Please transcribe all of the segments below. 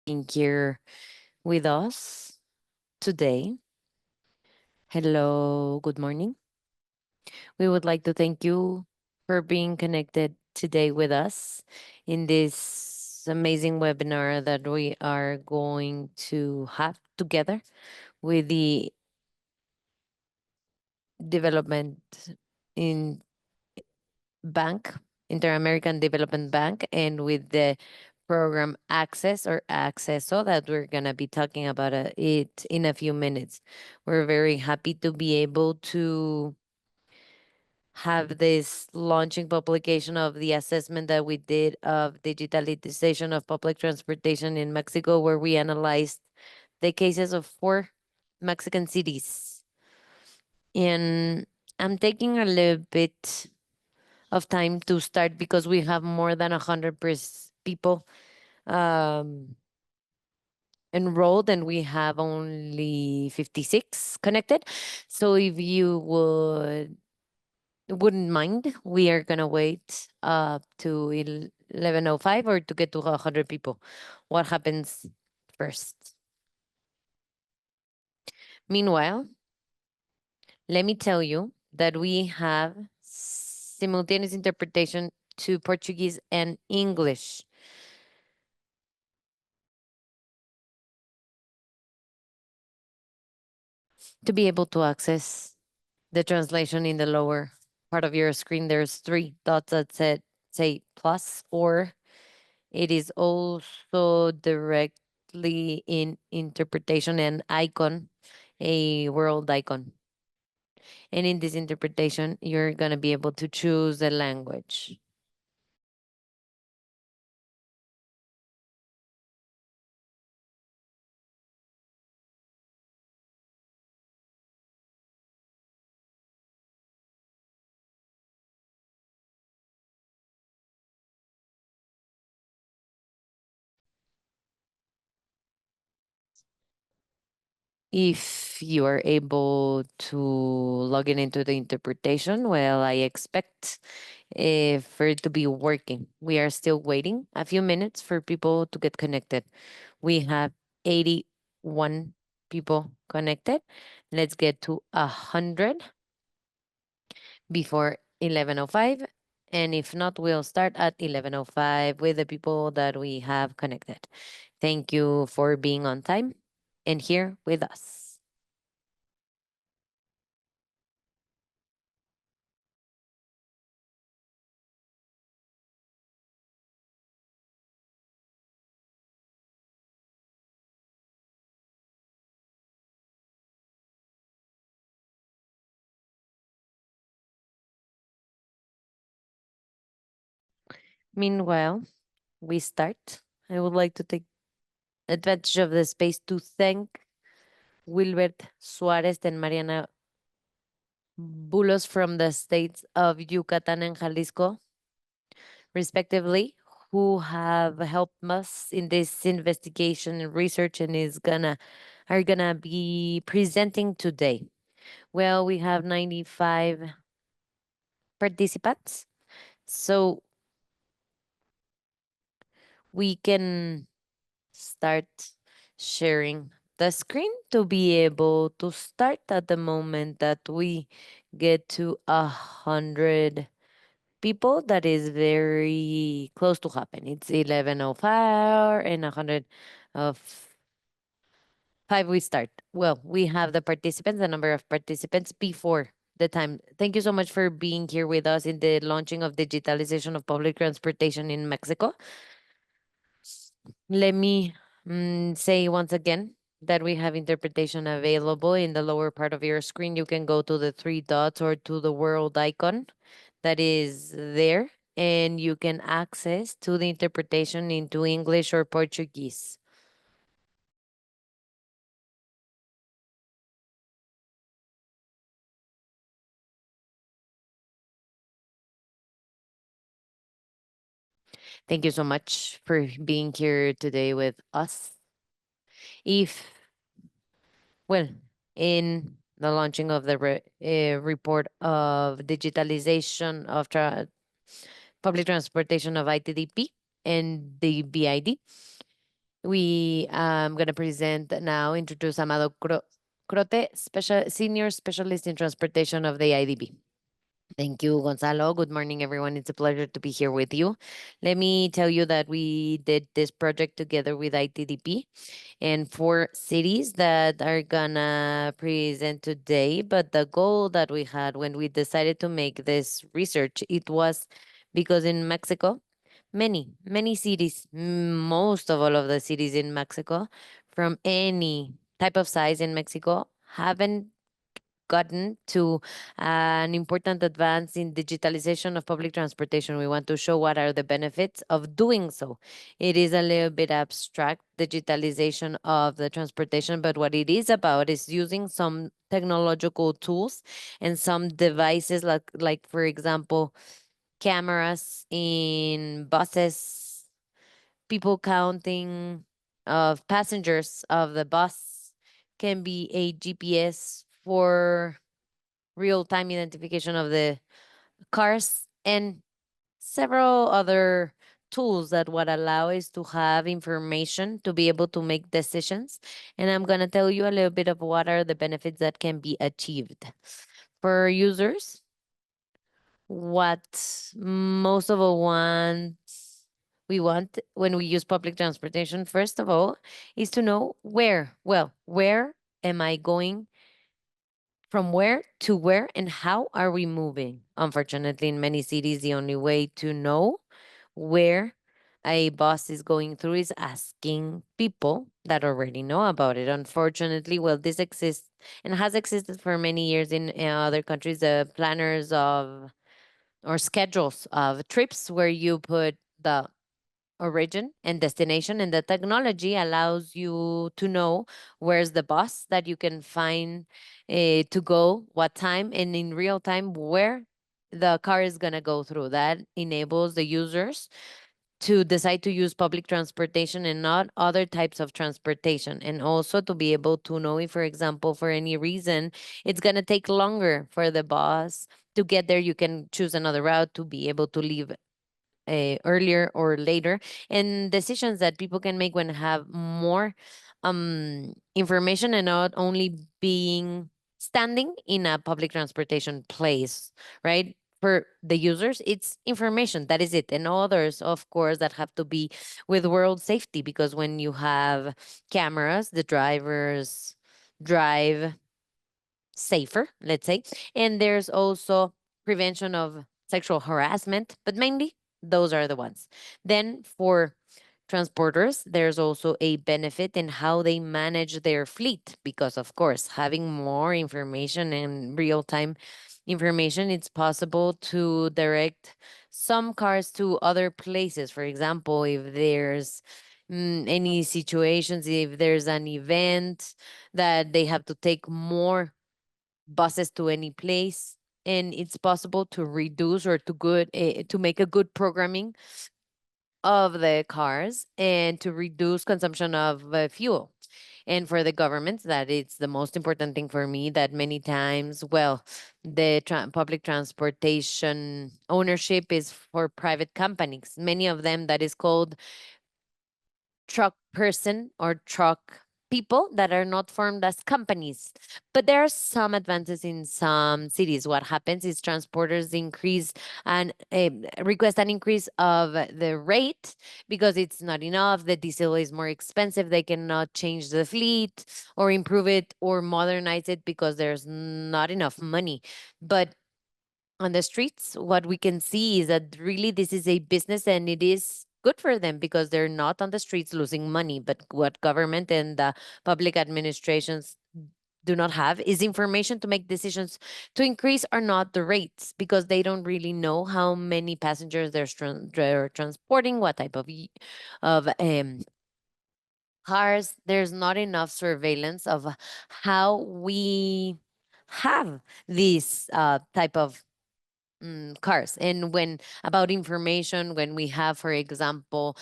being here with us today. Hello, good morning. We would like to thank you for being connected today with us in this amazing webinar that we are going to have together with the Development in Bank, Inter-American Development Bank, and with the program Access or Acceso that we're going to be talking about it in a few minutes. We're very happy to be able to have this launching publication of the assessment that we did of digitalization of public transportation in Mexico, where we analyzed the cases of 4 Mexican cities. And I'm taking a little bit of time to start because we have more than 100 people um, enrolled and we have only 56 connected. So if you wouldn't mind, we are gonna wait up to 11:05 or to get to 100 people. What happens first? Meanwhile, let me tell you that we have simultaneous interpretation to Portuguese and English. To be able to access the translation in the lower part of your screen, there's 3 dots that say plus, or it is also directly in interpretation and icon, a world icon. And in this interpretation, you're going to be able to choose the language. If you are able to log in into the interpretation, well, I expect for it to be working. We are still waiting a few minutes for people to get connected. We have 81 people connected. Let's get to 100 before 11:05. And if not, we'll start at 11:05 with the people that we have connected. Thank you for being on time and here with us. Meanwhile, we start. I would like to take advantage of the space to thank Wilbert Suarez and Mariana Bulos from the states of Yucatan and Jalisco, respectively, who have helped us in this investigation and research and are gonna be presenting today. Well, we have 95 participants, so we can start sharing the screen to be able to start at the moment that we get to 100 people. That is very close to happen. It's 11:05 and 100 of 5 we start. Well, we have the participants, the number of participants before the time. Thank you so much for being here with us in the launching of digitalization of public transportation in Mexico. Let me say once again that we have interpretation available in the lower part of your screen. You can go to the 3 dots or to the world icon that is there, and you can access to the interpretation into English or Portuguese. Thank you so much for being here today with us. If, well, in the launching of the report of digitalization of public transportation of ITDP and the BID, We going to present now, introduce Amado Crote, Senior Specialist in Transportation of the IDB. Thank you, Gonzalo. Good morning, everyone. It's a pleasure to be here with you. Let me tell you that we did this project together with ITDP and 4 cities that are gonna present today. But the goal that we had when we decided to make this research, it was because in Mexico, many cities, most of all of the cities in Mexico, from any type of size in Mexico, haven't gotten to an important advance in digitalization of public transportation. We want to show what are the benefits of doing so. It is a little bit abstract, digitalization of the transportation, but what it is about is using some technological tools and some devices like for example, cameras in buses, people counting of passengers of the bus, can be a GPS for real time identification of the cars, and several other tools that would allow us to have information to be able to make decisions. And I'm going to tell you a little bit of what are the benefits that can be achieved. For users, what most of all we want when we use public transportation, first of all, is to know where am I going, from where to where, and how are we moving. Unfortunately, in many cities, the only way to know where a bus is going through is asking people that already know about it. Unfortunately, well, this exists and has existed for many years in other countries. The planners of or schedules of trips where you put the origin and destination, and the technology allows you to know where's the bus that you can find to go, what time, and in real time where the car is going to go through. That enables the users to decide to use public transportation and not other types of transportation, and also to be able to know if, for example, for any reason it's going to take longer for the bus to get there, you can choose another route to be able to leave earlier or later, and decisions that people can make when have more information and not only being standing in a public transportation place, right? For the users, it's information, that is it, and others of course that have to be with world safety, because when you have cameras, the drivers drive safer, let's say. And there's also prevention of sexual harassment, but mainly those are the ones. Then for transporters, there's also a benefit in how they manage their fleet, because of course, having more information and real time information, it's possible to direct some cars to other places. For example, if there's any situations, if there's an event that they have to take more buses to any place, and it's possible to reduce or to make a good programming of the cars and to reduce consumption of fuel. And for the governments, that it's the most important thing for me, that many times, well, the public transportation ownership is for private companies, many of them that is called truck person or truck people that are not formed as companies. But there are some advances in some cities. What happens is transporters increase and request an increase of the rate because it's not enough. The diesel is more expensive. They cannot change the fleet or improve it or modernize it because there's not enough money. But on the streets, what we can see is that really this is a business and it is good for them because they're not on the streets losing money. But what government and the public administrations do not have is information to make decisions to increase or not the rates, because they don't really know how many passengers they're transporting, what type of cars. There's not enough surveillance of how we have these type of cars. And when about information, when we have, for example,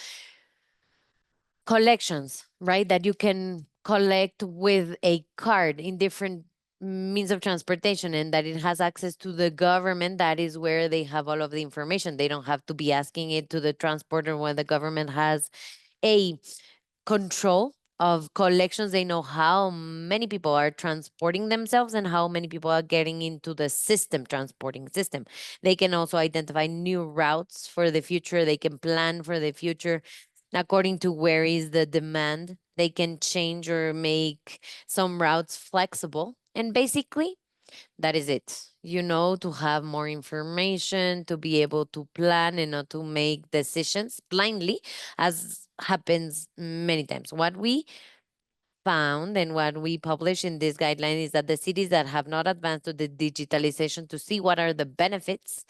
collections, right, that you can collect with a card in different means of transportation, and that it has access to the government, that is where they have all of the information. They don't have to be asking it to the transporter when the government has a control of collections. They know how many people are transporting themselves and how many people are getting into the system, transporting system. They can also identify new routes for the future. They can plan for the future according to where is the demand. They can change or make some routes flexible. And basically, that is it. To have more information, to be able to plan and not to make decisions blindly, as happens many times. What we found and what we publish in this guideline is that the cities that have not advanced to the digitalization, to see what are the benefits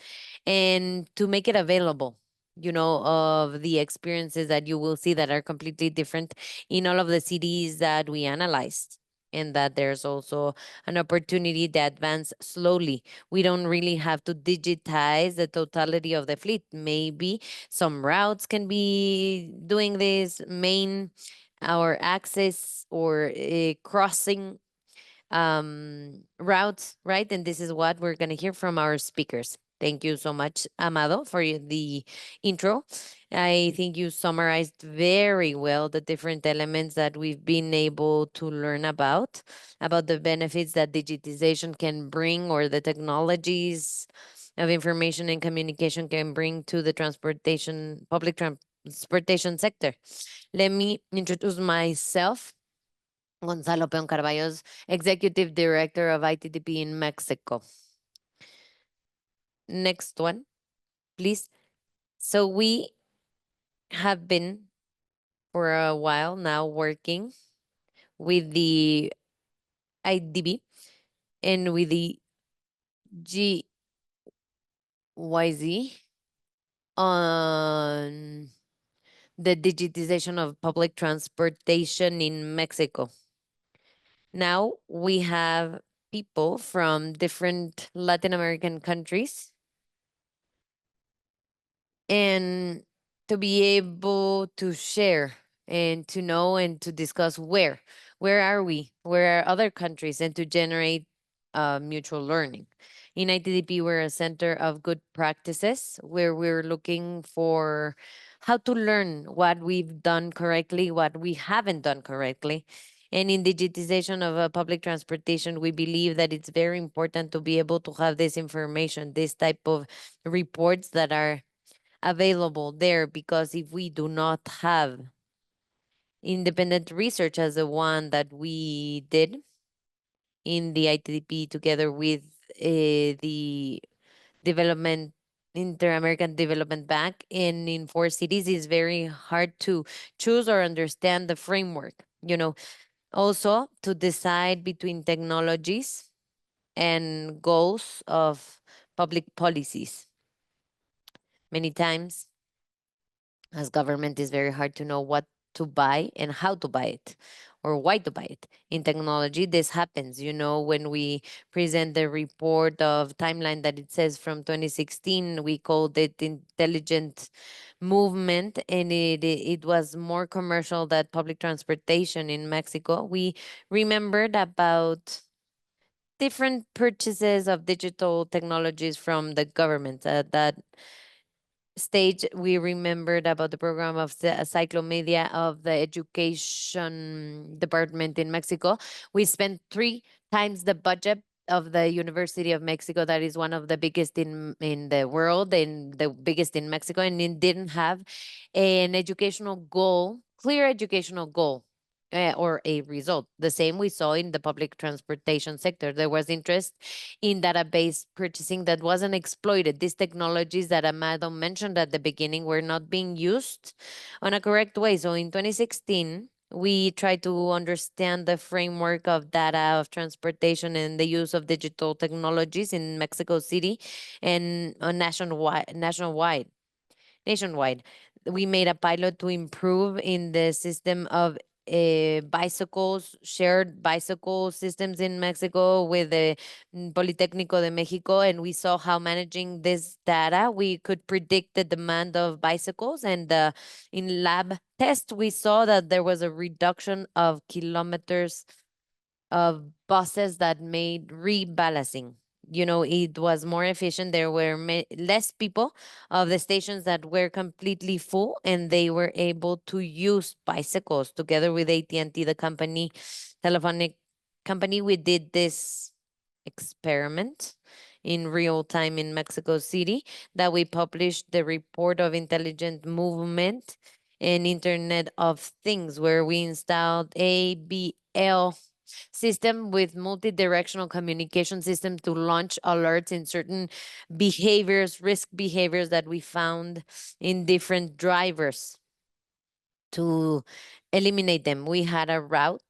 and to make it available, of the experiences that you will see that are completely different in all of the cities that we analyzed. And that there's also an opportunity to advance slowly. We don't really have to digitize the totality of the fleet. Maybe some routes can be doing this main, our access or crossing routes, right? And this is what we're going to hear from our speakers. Thank you so much, Amado, for the intro. I think you summarized very well the different elements that we've been able to learn about the benefits that digitization can bring, or the technologies of information and communication can bring to the public transportation sector. Let me introduce myself. Gonzalo Peon Carballo's Executive Director of ITDP in Mexico. Next one, please. So we have been for a while now working with the IDB and with the GYZ on the digitization of public transportation in Mexico. Now we have people from different Latin American countries, and to be able to share and to know and to discuss where are we, where are other countries, and to generate mutual learning. In ITDP, we're a center of good practices where we're looking for how to learn what we've done correctly, what we haven't done correctly. And in digitization of public transportation, we believe that it's very important to be able to have this information, this type of reports that are available there, because if we do not have independent research as the one that we did in the ITDP together with the development Inter-American Development Bank in 4 cities, is very hard to choose or understand the framework. Also to decide between technologies and goals of public policies. Many times as government, is very hard to know what to buy and how to buy it or why to buy it. In technology, this happens, when we present the report of timeline that it says from 2016, we called it intelligent movement, and it was more commercial than public transportation in Mexico. We remembered about different purchases of digital technologies from the government. That stage, we remembered about the program of the cyclomedia of the education department in Mexico. We spent 3 times the budget of the University of Mexico, that is one of the biggest in the world and the biggest in Mexico, and it didn't have an educational goal, clear educational goal. Or a result. The same we saw in the public transportation sector. There was interest in database purchasing that wasn't exploited. These technologies that Amado mentioned at the beginning were not being used on a correct way. So in 2016, we tried to understand the framework of data of transportation and the use of digital technologies in Mexico City and nationwide. We made a pilot to improve in the system of bicycles, shared bicycle systems in Mexico with the Politécnico de Mexico, and we saw how managing this data, we could predict the demand of bicycles. And in lab test, we saw that there was a reduction of kilometers of buses that made rebalancing. it was more efficient. There were less people of the stations that were completely full, and they were able to use bicycles together with AT&T, the company, telephonic company. We did this experiment in real time in Mexico City, that we published the report of intelligent movement and Internet of Things, where we installed ABL system with multi-directional communication system to launch alerts in certain behaviors, risk behaviors that we found in different drivers, to eliminate them. We had a route,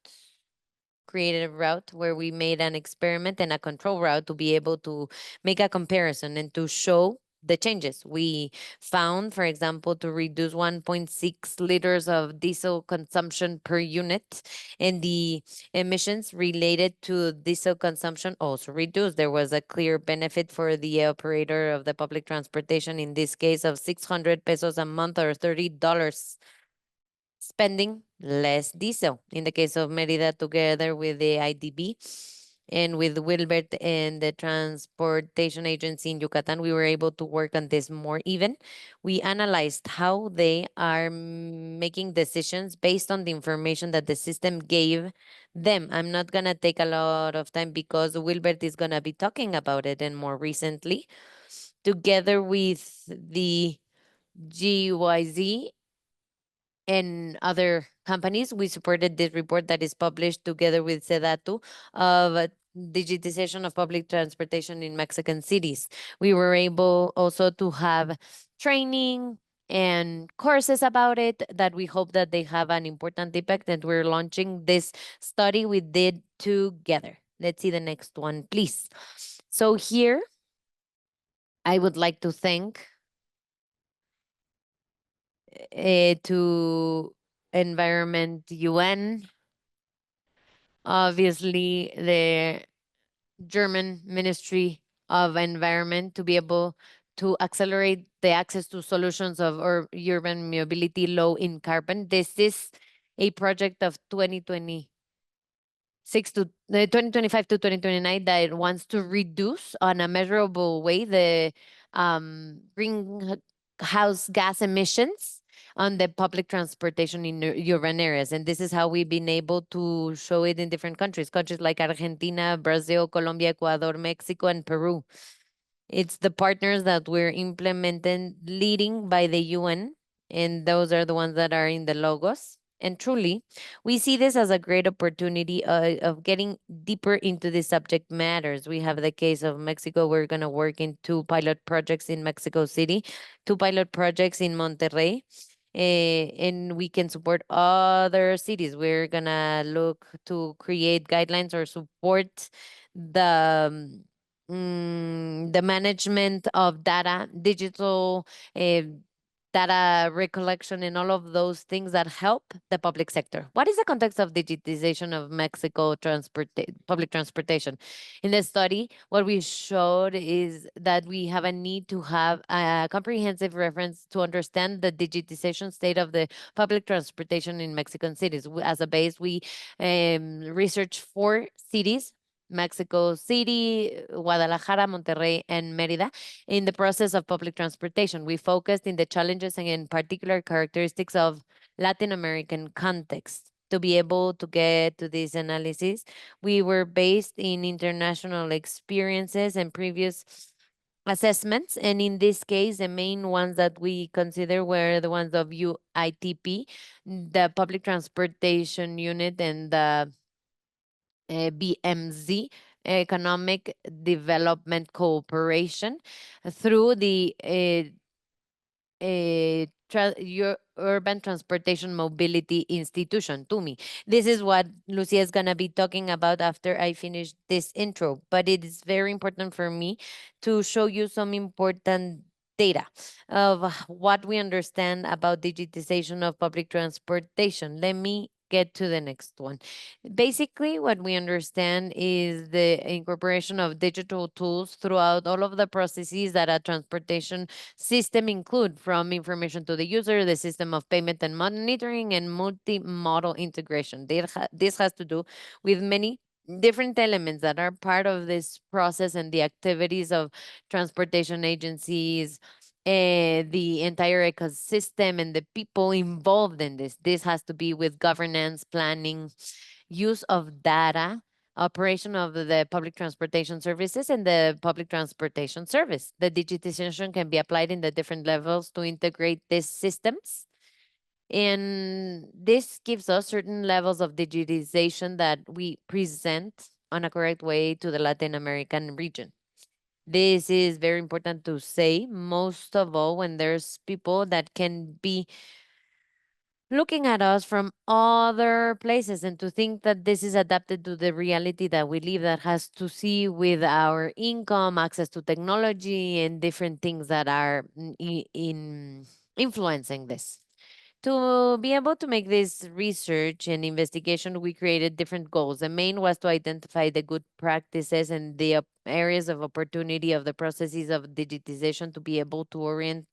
created a route where we made an experiment and a control route to be able to make a comparison and to show the changes. We found, for example, to reduce 1.6 liters of diesel consumption per unit, and the emissions related to diesel consumption also reduced. There was a clear benefit for the operator of the public transportation, in this case of 600 pesos a month, or $30, spending less diesel. In the case of Merida, together with the IDB and with Wilbert and the transportation agency in Yucatan, we were able to work on this more even. We analyzed how they are making decisions based on the information that the system gave them. I'm not going to take a lot of time because Wilbert is going to be talking about it, and more recently, together with the GYZ and other companies, we supported this report that is published together with Sedatu of digitization of public transportation in Mexican cities. We were able also to have training and courses about it that we hope that they have an important impact, and we're launching this study we did together. Let's see the next one, please. So here, I would like to thank to Environment UN, obviously the German Ministry of Environment, to be able to accelerate the access to solutions of urban mobility low in carbon. This is a project of 2025 to 2029 that wants to reduce on a measurable way the greenhouse gas emissions on the public transportation in urban areas. And this is how we've been able to show it in different countries, countries like Argentina, Brazil, Colombia, Ecuador, Mexico, and Peru. It's the partners that we're implementing, leading by the UN, and those are the ones that are in the logos. And truly, we see this as a great opportunity of getting deeper into the subject matters. We have the case of Mexico. We're going to work in 2 pilot projects in Mexico City, 2 pilot projects in Monterrey, and we can support other cities. We're going to look to create guidelines or support the management of data, digital data recollection, and all of those things that help the public sector. What is the context of digitization of Mexico public transportation? In the study, what we showed is that we have a need to have a comprehensive reference to understand the digitization state of the public transportation in Mexican cities. As a base, we researched 4 cities: Mexico City, Guadalajara, Monterrey, and Merida, in the process of public transportation. We focused in the challenges and in particular characteristics of Latin American context. To be able to get to this analysis, we were based in international experiences and previous assessments. And in this case, the main ones that we consider were the ones of UITP, the Public Transportation Unit, and the BMZ, Economic Development Cooperation, through the Urban Transportation Mobility Institution, TUMI. This is what Lucia is going to be talking about after I finish this intro, but it is very important for me to show you some important data of what we understand about digitization of public transportation. Let me get to the next one. Basically, what we understand is the incorporation of digital tools throughout all of the processes that a transportation system include, from information to the user, the system of payment and monitoring, and multimodal integration. This has to do with many different elements that are part of this process and the activities of transportation agencies, the entire ecosystem and the people involved in this. This has to be with governance, planning, use of data, operation of the public transportation services and the public transportation service. The digitization can be applied in the different levels to integrate these systems, and this gives us certain levels of digitization that we present on a correct way to the Latin American region. This is very important to say, most of all when there's people that can be looking at us from other places, and to think that this is adapted to the reality that we live, that has to see with our income, access to technology, and different things that are in influencing this. To be able to make this research and investigation, we created different goals. The main was to identify the good practices and the areas of opportunity of the processes of digitization to be able to orient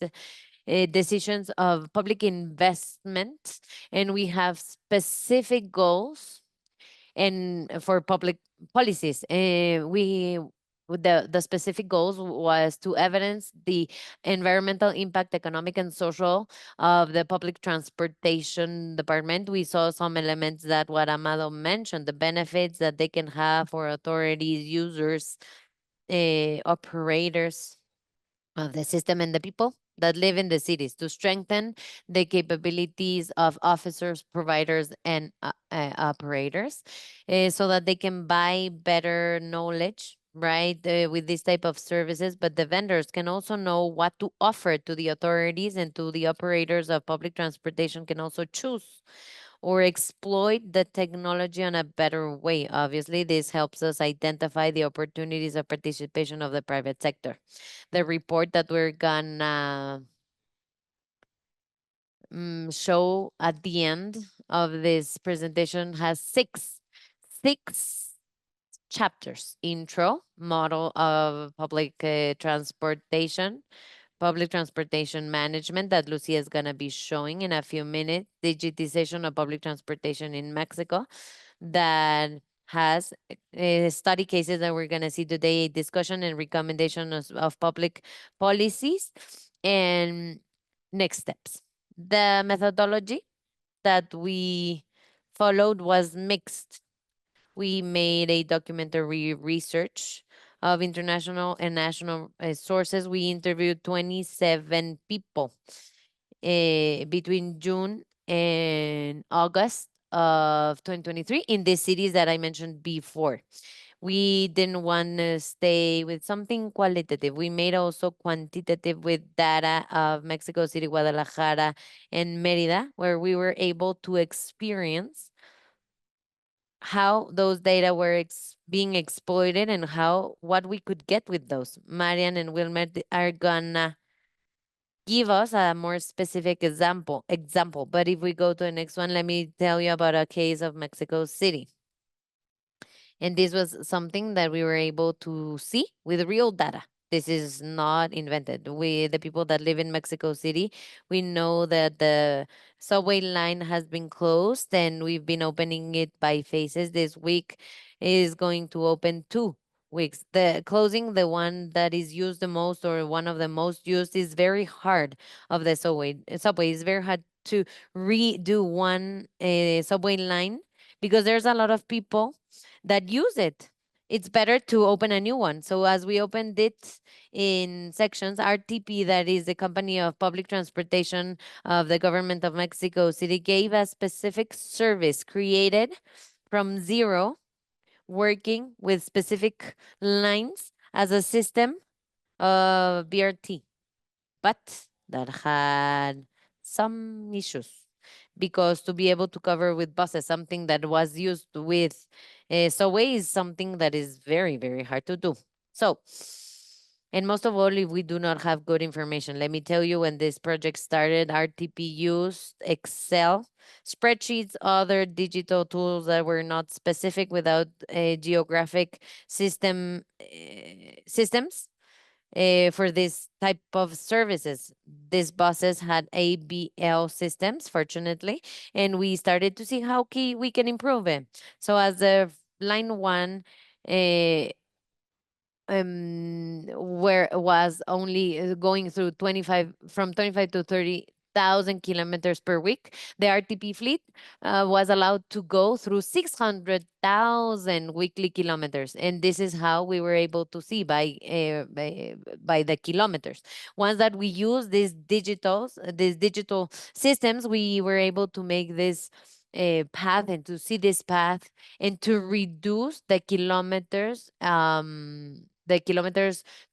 decisions of public investment. And we have specific goals and for public policies. We the specific goals was to evidence the environmental impact, economic and social, of the public transportation department. We saw some elements that what Amado mentioned, the benefits that they can have for authorities, users, operators of the system, and the people that live in the cities, to strengthen the capabilities of officers, providers, and operators, so that they can buy better knowledge, right, with this type of services. But the vendors can also know what to offer to the authorities, and to the operators of public transportation can also choose or exploit the technology in a better way. Obviously, this helps us identify the opportunities of participation of the private sector. The report that we're gonna show at the end of this presentation has six chapters: intro, model of public transportation management that Lucia is going to be showing in a few minutes, digitization of public transportation in Mexico, that has study cases that we're going to see today, discussion and recommendation of public policies, and next steps. The methodology that we followed was mixed. We made a documentary research of international and national sources. We interviewed 27 people between June and August of 2023 in the cities that I mentioned before. We didn't want to stay with something qualitative. We made also quantitative with data of Mexico City, Guadalajara, and Merida, where we were able to experience how those data were being exploited, and how what we could get with those. Marian and Wilmer are gonna give us a more specific example. But if we go to the next one, let me tell you about a case of Mexico City. And this was something that we were able to see with real data. This is not invented. We, the people that live in Mexico City, we know that the subway line has been closed, and we've been opening it by phases. This week is going to open 2 weeks. The closing, the one that is used the most, or one of the most used, is very hard of the subway is very hard to redo one subway line, because there's a lot of people that use it. It's better to open a new one. So as we opened it in sections, RTP, that is the company of public transportation of the government of Mexico City, gave a specific service created from zero, working with specific lines as a system of BRT, but that had some issues, because to be able to cover with buses something that was used with subway is something that is very, very hard to do. So, and most of all, if we do not have good information, let me tell you, when this project started, RTP used Excel, spreadsheets, other digital tools that were not specific, without geographic systems for this type of services. These buses had ABL systems, fortunately, and we started to see how we can improve it. So as the line one uh, where it was only going through 25 from 25 to 30,000 kilometers per week, the RTP fleet was allowed to go through 600,000 weekly kilometers, and this is how we were able to see by the kilometers. Once that we use these digital systems, we were able to make this path and to see this path and to reduce the kilometers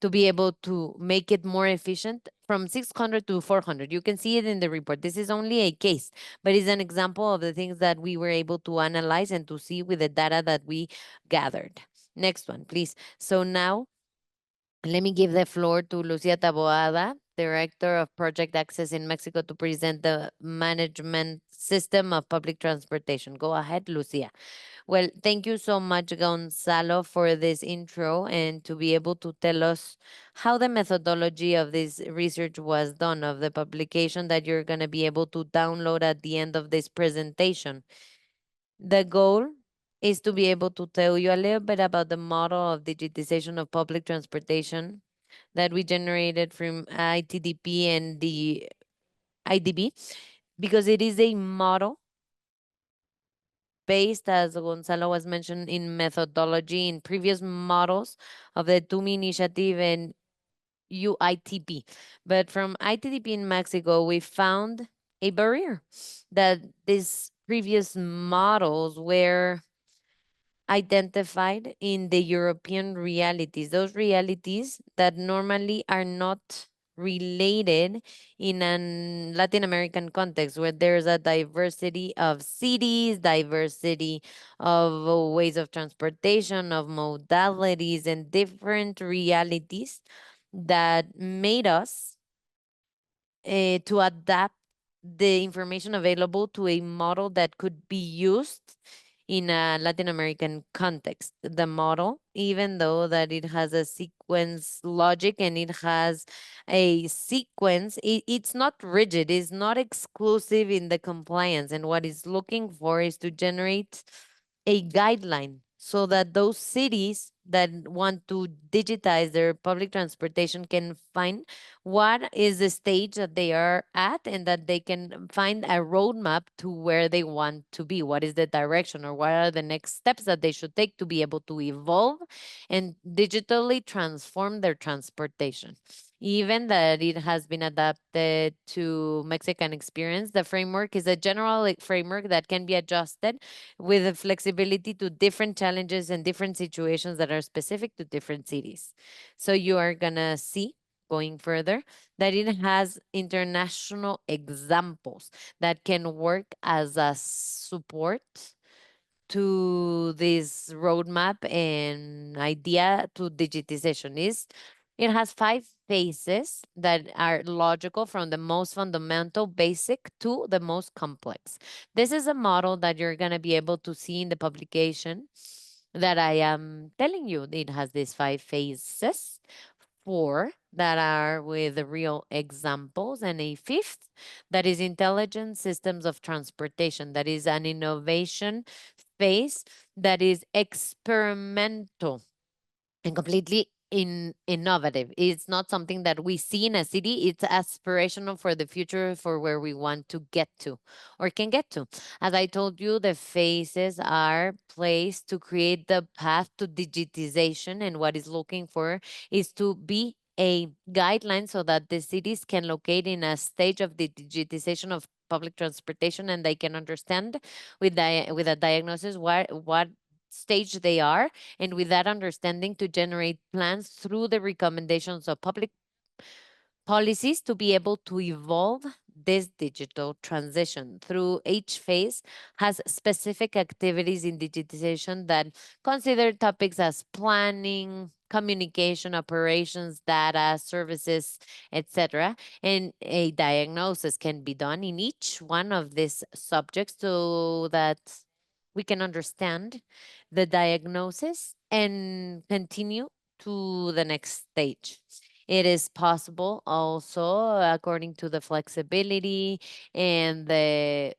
to be able to make it more efficient from 600 to 400. You can see it in the report. This is only a case, but it's an example of the things that we were able to analyze and to see with the data that we gathered. Next one, please. So now let me give the floor to Lucia Taboada, Director of Project Access in Mexico, to present the management system of public transportation. Go ahead, Lucia. Well, thank you so much, Gonzalo, for this intro and to be able to tell us how the methodology of this research was done, of the publication that you're going to be able to download at the end of this presentation. The goal is to be able to tell you a little bit about the model of digitization of public transportation that we generated from ITDP and the IDB, because it is a model based, as Gonzalo was mentioned, in methodology in previous models of the TUMI initiative and UITP. But from ITDP in Mexico, we found a barrier that these previous models were identified in the European realities, those realities that normally are not related in an Latin American context where there's a diversity of cities, diversity of ways of transportation, of modalities, and different realities that made us to adapt the information available to a model that could be used in a Latin American context. The model, even though that it has a sequence logic and it has a sequence, it's not rigid, it's not exclusive in the compliance. And what it's looking for is to generate a guideline so that those cities that want to digitize their public transportation can find what is the stage that they are at and that they can find a roadmap to where they want to be. What is the direction or what are the next steps that they should take to be able to evolve and digitally transform their transportation? Even that it has been adapted to Mexican experience, the framework is a general framework that can be adjusted with the flexibility to different challenges and different situations that are specific to different cities. So you are gonna see going further that it has international examples that can work as a support to this roadmap and idea to digitization. Is it has 5 phases that are logical from the most fundamental basic to the most complex. This is a model that you're going to be able to see in the publication that I am telling you. It has these 5 phases, 4 that are with the real examples, and a fifth that is intelligent systems of transportation. That is an innovation phase that is experimental and completely innovative. It's not something that we see in a city. It's aspirational for the future, for where we want to get to or can get to. As I told you, the phases are placed to create the path to digitization, and what is looking for is to be a guideline so that the cities can locate in a stage of the digitization of public transportation and they can understand with a diagnosis what stage they are, and with that understanding to generate plans through the recommendations of public policies to be able to evolve this digital transition. Through each phase has specific activities in digitization that consider topics as planning, communication, operations, data, services, etc. And a diagnosis can be done in each one of these subjects so that we can understand the diagnosis and continue to the next stage. It is possible also, according to the flexibility and the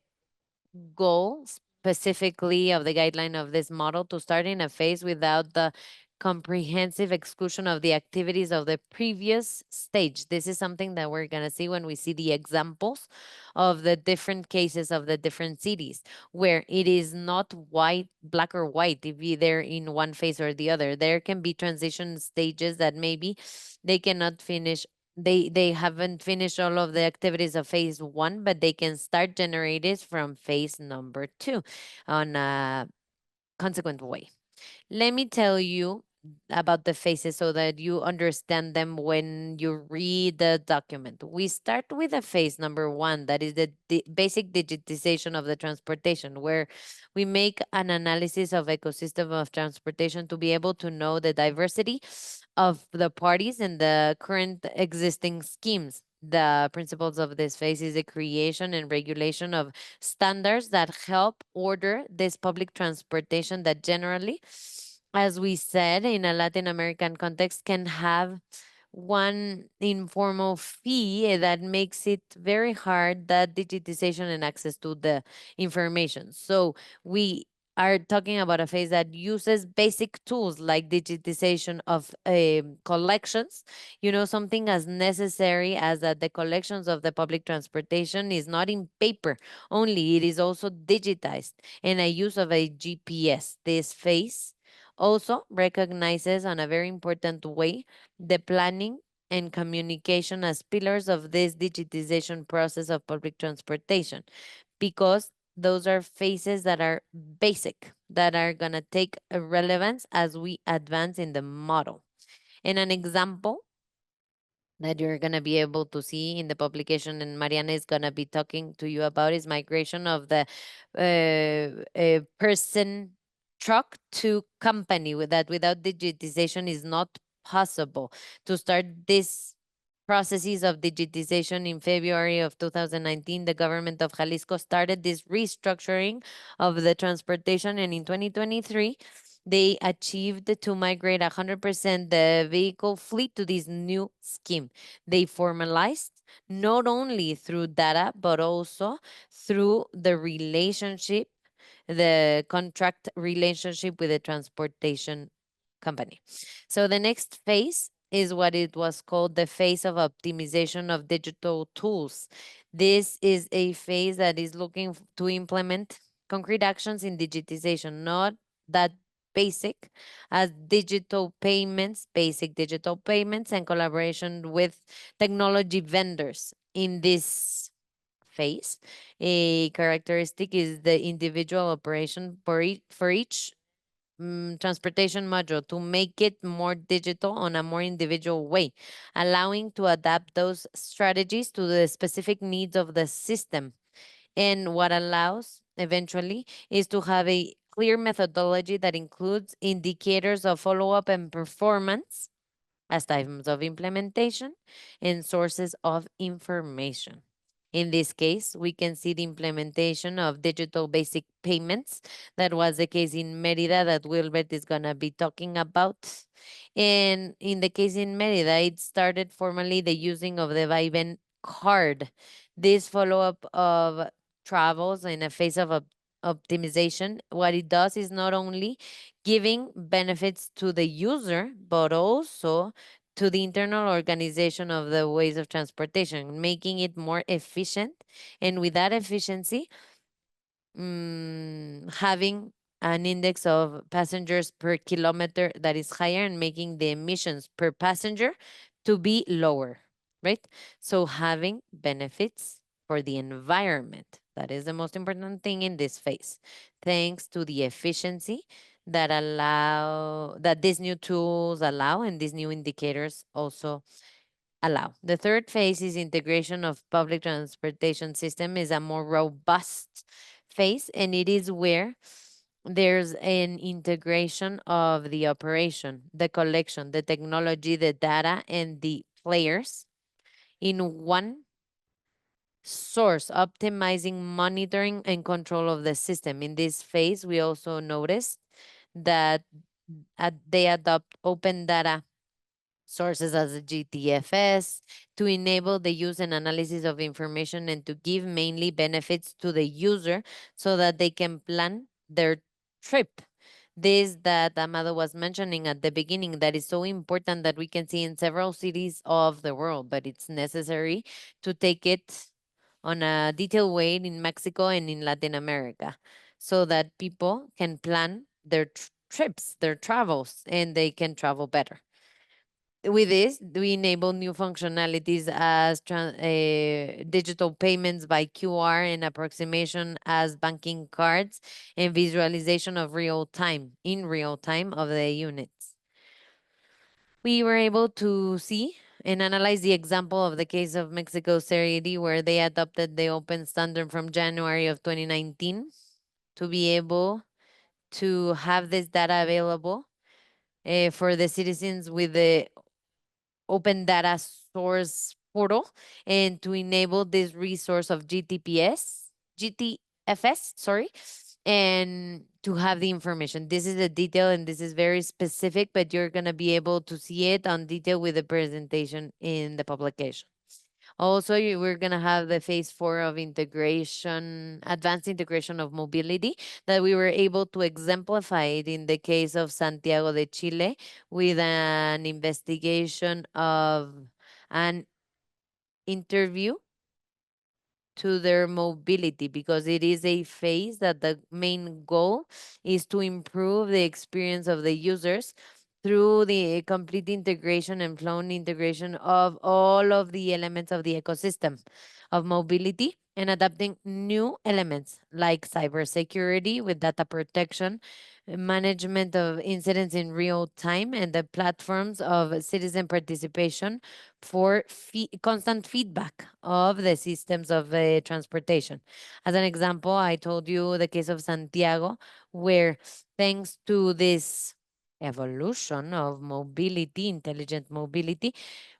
goals specifically of the guideline of this model to start in a phase without the comprehensive exclusion of the activities of the previous stage. This is something that we're going to see when we see the examples of the different cases of the different cities, where it is not white, black or white, if either in one phase or the other. There can be transition stages that maybe they cannot finish, they haven't finished all of the activities of phase one, but they can start generated from phase number two on a consequent way. Let me tell you about the phases so that you understand them when you read the document. We start with a phase number one, that is the basic digitization of the transportation, where we make an analysis of ecosystem of transportation to be able to know the diversity of the parties and the current existing schemes. The principles of this phase is the creation and regulation of standards that help order this public transportation that generally, as we said, in a Latin American context, can have one informal fee that makes it very hard that digitization and access to the information. So we are talking about a phase that uses basic tools like digitization of collections, something as necessary as that the collections of the public transportation is not in paper only, it is also digitized, and a use of a GPS. This phase also recognizes on a very important way the planning and communication as pillars of this digitization process of public transportation, because those are phases that are basic, that are going to take a relevance as we advance in the model. And an example that you're going to be able to see in the publication, and Mariana is going to be talking to you about, is migration of the person truck to company, with that without digitization is not possible. To start this processes of digitization in February of 2019, the government of Jalisco started this restructuring of the transportation, and in 2023 they achieved to migrate 100% the vehicle fleet to this new scheme. They formalized not only through data, but also through the relationship, the contract relationship with the transportation company. So the next phase is what it was called the phase of optimization of digital tools. This is a phase that is looking to implement concrete actions in digitization, not that basic as digital payments, basic digital payments, and collaboration with technology vendors. In this phase, a characteristic is the individual operation for each transportation module to make it more digital on a more individual way, allowing to adapt those strategies to the specific needs of the system. And what allows eventually is to have a clear methodology that includes indicators of follow up and performance as times of implementation and sources of information. In this case, we can see the implementation of digital basic payments. That was the case in Merida that Wilbert is going to be talking about. And in the case in Merida, it started formally the using of the Viben card. This follow up of travels in a phase of optimization, what it does is not only giving benefits to the user, but also to the internal organization of the ways of transportation, making it more efficient. And with that efficiency, having an index of passengers per kilometer that is higher and making the emissions per passenger to be lower, right? So having benefits for the environment, that is the most important thing in this phase, thanks to the efficiency that these new tools allow and these new indicators also allow. The third phase is integration of public transportation system, is a more robust phase, and it is where there's an integration of the operation, the collection, the technology, the data, and the players in one source, optimizing monitoring and control of the system. In this phase, we also noticed that they adopt open data sources as a GTFS, to enable the use and analysis of information and to give mainly benefits to the user so that they can plan their trip. This that Amado was mentioning at the beginning, that is so important that we can see in several cities of the world, but it's necessary to take it on a detailed way in Mexico and in Latin America so that people can plan their trips, their travels, and they can travel better. With this, we enable new functionalities as digital payments by QR and approximation as banking cards and visualization of real time of the units. We were able to see and analyze the example of the case of Mexico City, where they adopted the open standard from January of 2019 to be able to have this data available for the citizens with the open data source portal and to enable this resource of GTFS, sorry, and to have the information. This is a detail and this is very specific, but you're going to be able to see it on detail with the presentation in the publication. Also, we're going to have the phase 4 of integration, advanced integration of mobility, that we were able to exemplify it in the case of Santiago de Chile with an investigation of an interview to their mobility, because it is a phase that the main goal is to improve the experience of the users through the complete integration and flow integration of all of the elements of the ecosystem of mobility and adapting new elements like cybersecurity with data protection, management of incidents in real time, and the platforms of citizen participation for constant feedback of the systems of transportation. As an example, I told you the case of Santiago, where thanks to this evolution of mobility, intelligent mobility,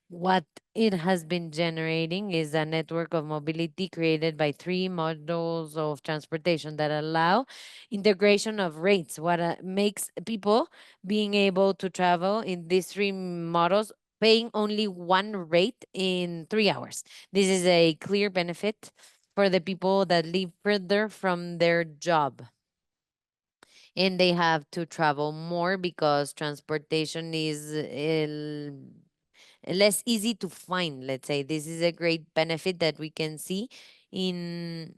what it has been generating is a network of mobility created by 3 models of transportation that allow integration of rates, what makes people being able to travel in these 3 models paying only one rate in 3 hours. This is a clear benefit for the people that live further from their job and they have to travel more because transportation is less easy to find. Let's say this is a great benefit that we can see in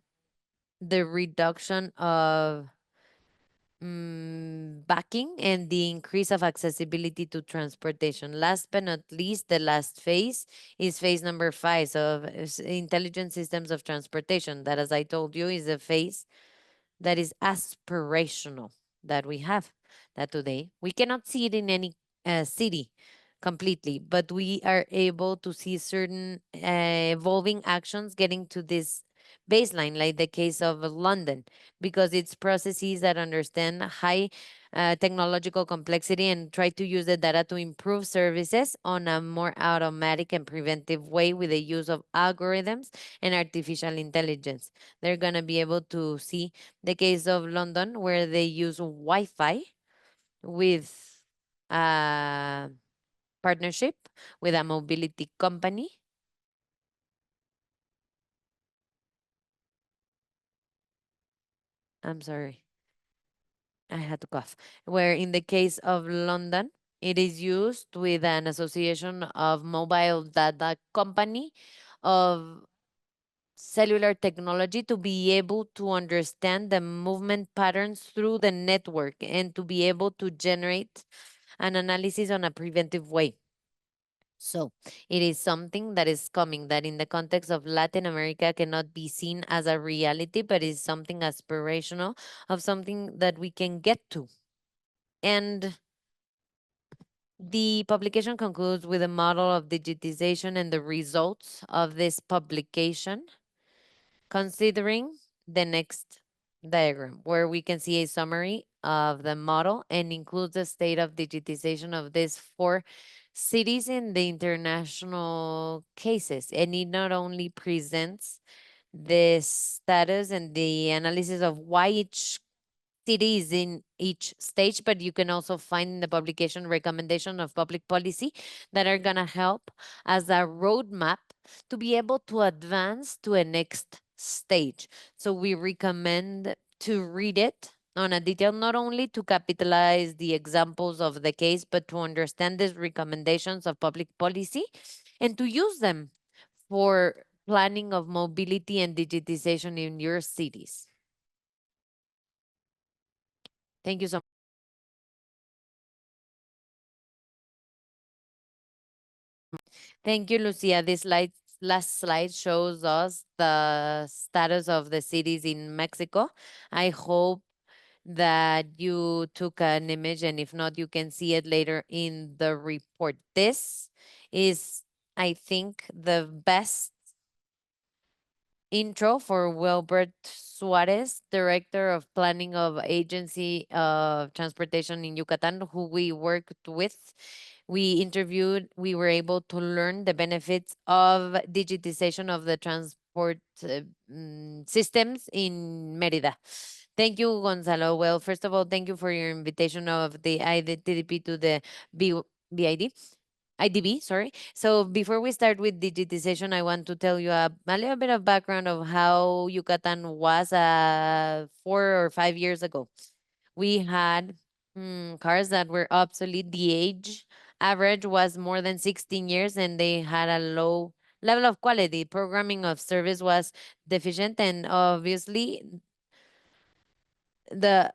the reduction of backing and the increase of accessibility to transportation. Last but not least, the last phase is phase number 5 of intelligent systems of transportation. That, as I told you, is a phase that is aspirational that we have that today. We cannot see it in any city completely, but we are able to see certain evolving actions getting to this baseline, like the case of London, because it's processes that understand high technological complexity and try to use the data to improve services on a more automatic and preventive way with the use of algorithms and artificial intelligence. They're going to be able to see the case of London, where they use Wi Fi with a partnership with a mobility company. I'm sorry, I had to cough. Where in the case of London, it is used with an association of mobile data company of cellular technology to be able to understand the movement patterns through the network and to be able to generate an analysis on a preventive way. So it is something that is coming that in the context of Latin America cannot be seen as a reality, but is something aspirational of something that we can get to. And the publication concludes with a model of digitization and the results of this publication, considering the next diagram, where we can see a summary of the model and includes the state of digitization of these 4 cities in the international cases. And it not only presents the status and the analysis of why each cities in each stage, but you can also find in the publication recommendation of public policy that are going to help as a roadmap to be able to advance to a next stage. So we recommend to read it on a detail, not only to capitalize the examples of the case, but to understand these recommendations of public policy and to use them for planning of mobility and digitization in your cities. Thank you so much. Thank you, Lucia. Last slide shows us the status of the cities in Mexico. I hope that you took an image, and if not, you can see it later in the report. This is, I think, the best intro for Wilbert Suarez, Director of Planning of Agency of Transportation in Yucatan, who we worked with. We interviewed, we were able to learn the benefits of digitization of the transport systems in Merida. Thank you, Gonzalo. Well, first of all, thank you for your invitation of the IDTDP to the BID. IDB, sorry. So before we start with digitization, I want to tell you a little bit of background of how Yucatan was 4 or 5 years ago. We had cars that were obsolete. The age average was more than 16 years, and they had a low level of quality. Programming of service was deficient, and obviously the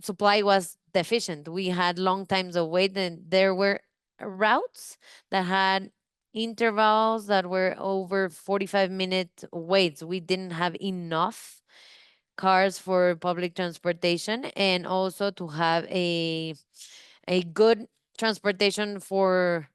supply was deficient. We had long times of wait, and there were routes that had intervals that were over 45-minute waits. We didn't have enough cars for public transportation, and also to have a good transportation for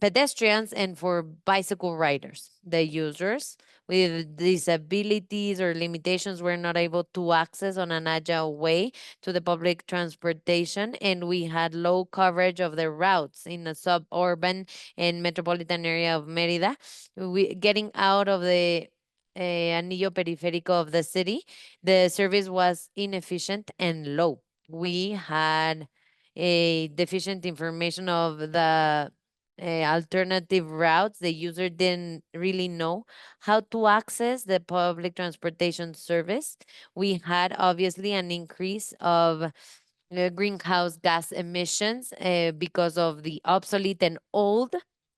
pedestrians and for bicycle riders. The users with disabilities or limitations were not able to access on an agile way to the public transportation, and we had low coverage of the routes in the suburban and metropolitan area of Merida. Getting out of the anillo periférico of the city, the service was inefficient and low. We had a deficient information of the alternative routes. The user didn't really know how to access the public transportation service. We had obviously an increase of greenhouse gas emissions because of the obsolete and old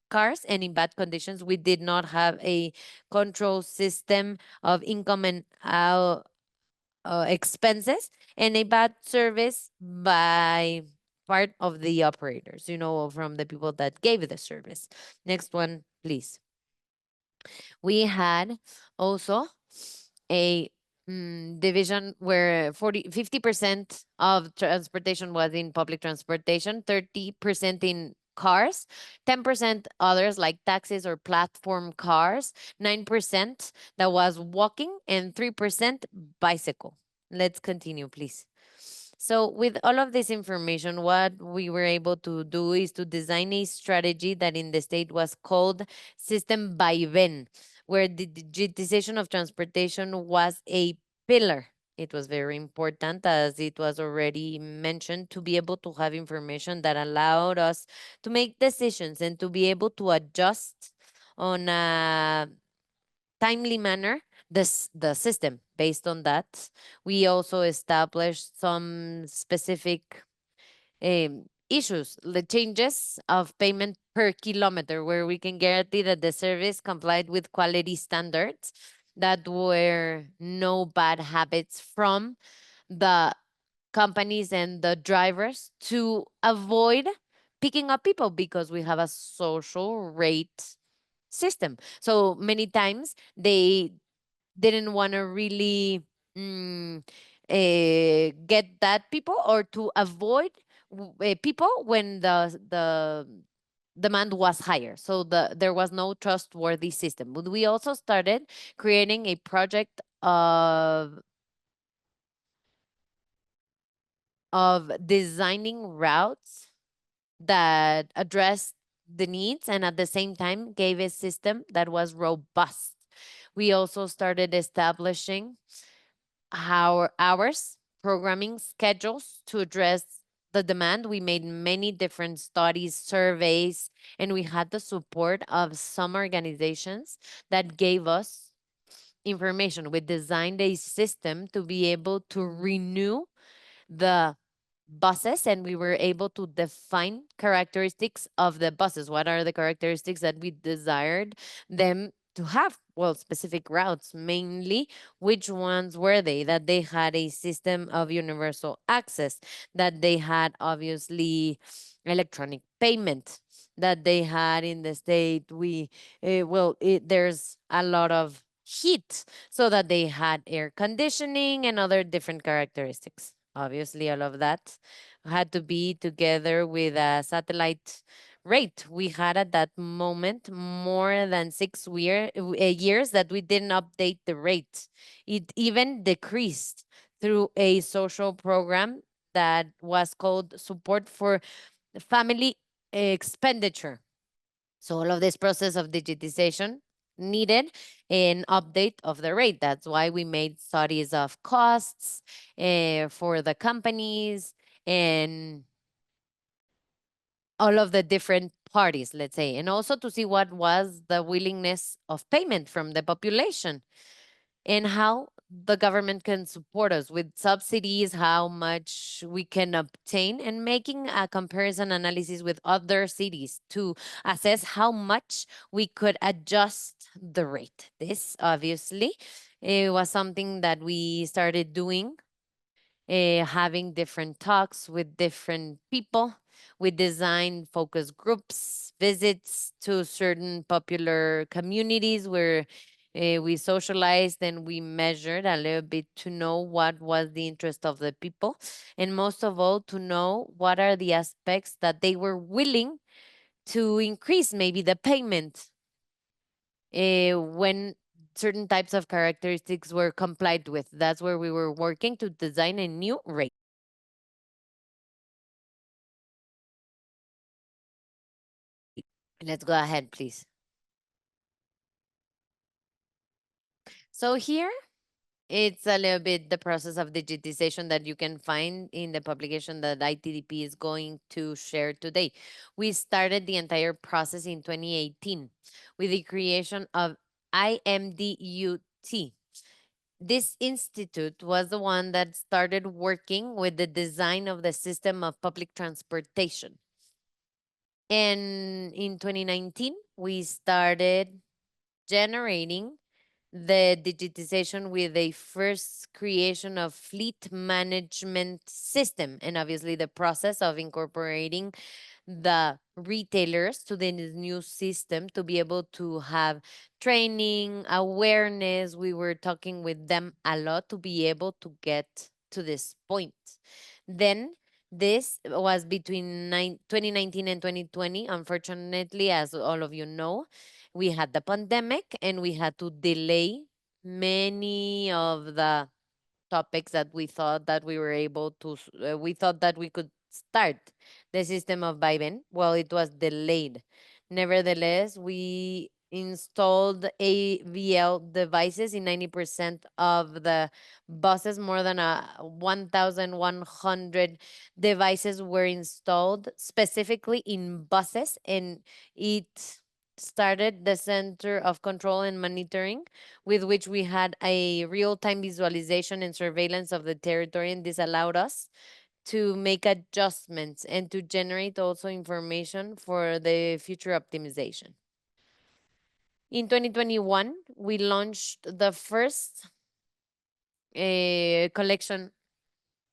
cars and in bad conditions. We did not have a control system of income and expenses, and a bad service by part of the operators, from the people that gave the service. Next one, please. We had also a division where 50% of transportation was in public transportation, 30% in cars, 10% others like taxis or platform cars, 9% that was walking, and 3% bicycle. Let's continue, please. So, with all of this information, what we were able to do is to design a strategy that in the state was called System by Ven, where the digitization of transportation was a pillar. It was very important, as it was already mentioned, to be able to have information that allowed us to make decisions and to be able to adjust on a timely manner the system. Based on that, we also established some specific issues, the changes of payment per kilometer, where we can guarantee that the service complied with quality standards, that were no bad habits from the companies and the drivers, to avoid picking up people, because we have a social rate system. So many times they didn't want to really get that people, or to avoid people when the demand was higher. So there was no trustworthy system. But we also started creating a project of designing routes that addressed the needs and at the same time gave a system that was robust. We also started establishing our hours programming schedules to address the demand. We made many different studies, surveys, and we had the support of some organizations that gave us information. We designed a system to be able to renew the buses, and we were able to define characteristics of the buses. What are the characteristics that we desired them to have? Well, specific routes, mainly which ones were they? That they had a system of universal access, that they had obviously electronic payment, that they had in the state there's a lot of heat, so that they had air conditioning and other different characteristics. Obviously, all of that had to be together with a satellite rate. We had at that moment more than years that we didn't update the rate. It even decreased through a social program that was called Support for Family Expenditure. So all of this process of digitization needed an update of the rate. That's why we made studies of costs for the companies and all of the different parties, let's say, and also to see what was the willingness of payment from the population and how the government can support us with subsidies, how much we can obtain, and making a comparison analysis with other cities to assess how much we could adjust the rate. This obviously it was something that we started doing, having different talks with different people. We designed focus groups, visits to certain popular communities where we socialized and we measured a little bit to know what was the interest of the people. And most of all, to know what are the aspects that they were willing to increase, maybe the payment, when certain types of characteristics were complied with. That's where we were working to design a new rate. Let's go ahead, please. So here, it's a little bit the process of digitization that you can find in the publication that ITDP is going to share today. We started the entire process in 2018 with the creation of IMDUT. This institute was the one that started working with the design of the system of public transportation. And in 2019, we started generating the digitization with a first creation of fleet management system, and obviously the process of incorporating the retailers to the new system to be able to have training, awareness. We were talking with them a lot to be able to get to this point. Then this was between 2019 and 2020. Unfortunately, as all of you know, we had the pandemic and we had to delay many of the topics that we thought that we were able to, we thought that we could start the system of Viben. Well, it was delayed. Nevertheless, we installed AVL devices in 90% of the buses. More than 1,100 devices were installed specifically in buses, and it started the Center of Control and Monitoring, with which we had a real-time visualization and surveillance of the territory, and this allowed us to make adjustments and to generate also information for the future optimization. In 2021, we launched the first collection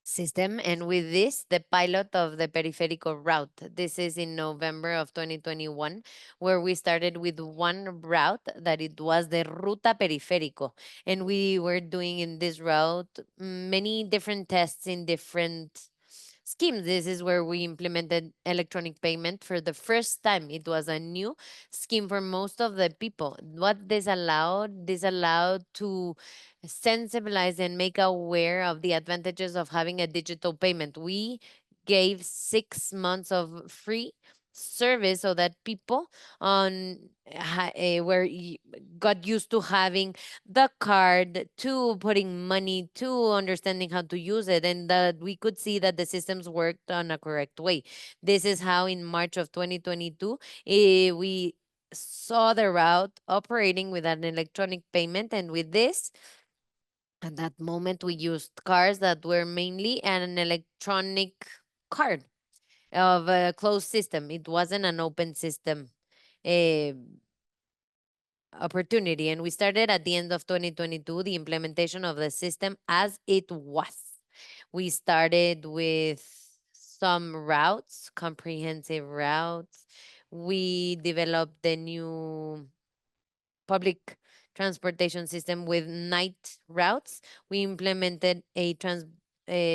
system, and with this, the pilot of the periférico route. This is in November of 2021, where we started with one route that it was the Ruta Periférico, and we were doing in this route many different tests in different schemes. This is where we implemented electronic payment for the first time. It was a new scheme for most of the people. What this allowed to sensibilize and make aware of the advantages of having a digital payment. We gave 6 months of free service so that people on got used to having the card, to putting money, to understanding how to use it, and that we could see that the systems worked on a correct way. This is how in March of 2022, we saw the route operating with an electronic payment, and with this, at that moment, we used cards that were mainly an electronic card of a closed system. It wasn't an open system uh, opportunity. And we started at the end of 2022 the implementation of the system as it was. We started with some routes, comprehensive routes. We developed the new public transportation system with night routes. We implemented a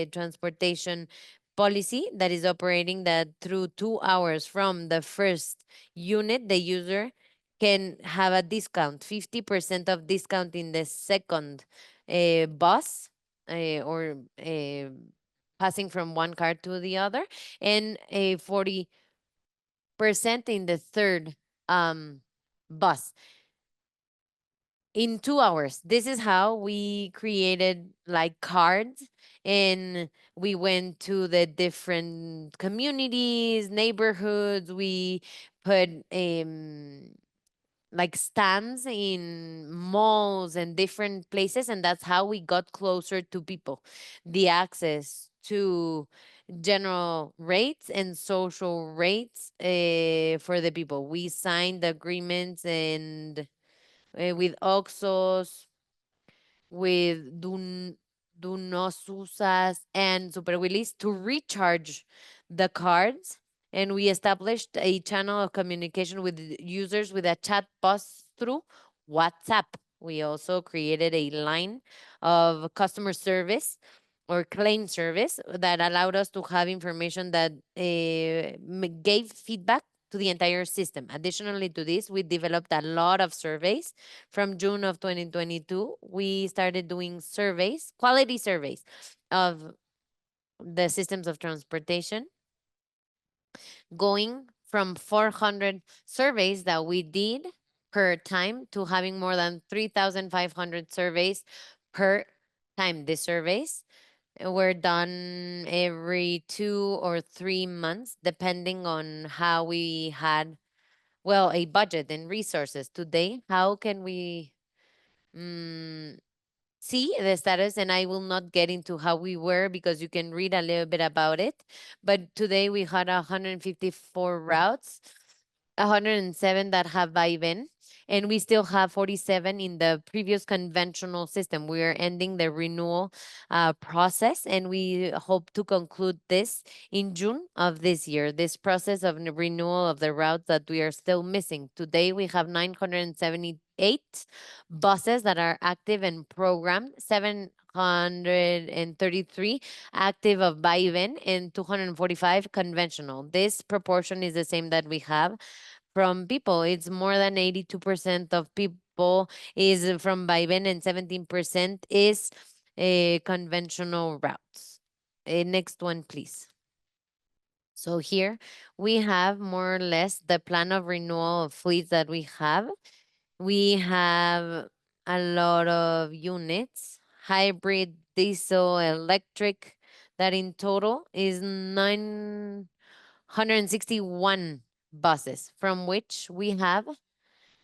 transportation policy that is operating that through 2 hours from the first unit, the user can have a discount, 50% of discount in the second bus, or passing from one car to the other, and a 40% in the third bus in 2 hours. This is how we created like cards, and we went to the different communities, neighborhoods. We put like stands in malls and different places, and that's how we got closer to people. The access to general rates and social rates for the people. We signed agreements and with Oxos, with Dunosusas and Super Willis to recharge the cards. And we established a channel of communication with the users with a chat box through WhatsApp. We also created a line of customer service or claim service that allowed us to have information that gave feedback to the entire system. Additionally to this, we developed a lot of surveys. From June of 2022, we started doing surveys, quality surveys of the systems of transportation, going from 400 surveys that we did per time to having more than 3,500 surveys per time. The surveys were done every 2 or 3 months, depending on how we had, well, a budget and resources. Today, how can we mm, see the status? And I will not get into how we were because you can read a little bit about it. But today we had 154 routes, 107 that have Viven, and we still have 47 in the previous conventional system. We are ending the renewal process, and we hope to conclude this in June of this year. This process of renewal of the routes that we are still missing. Today, we have 978 buses that are active and programmed, 733 active of Viven, and 245 conventional. This proportion is the same that we have from people. It's more than 82% of people is from Viven, and 17% is conventional routes. Next one, please. So here we have more or less the plan of renewal of fleets that we have. We have a lot of units, hybrid, diesel, electric, that in total is 961 buses, from which we have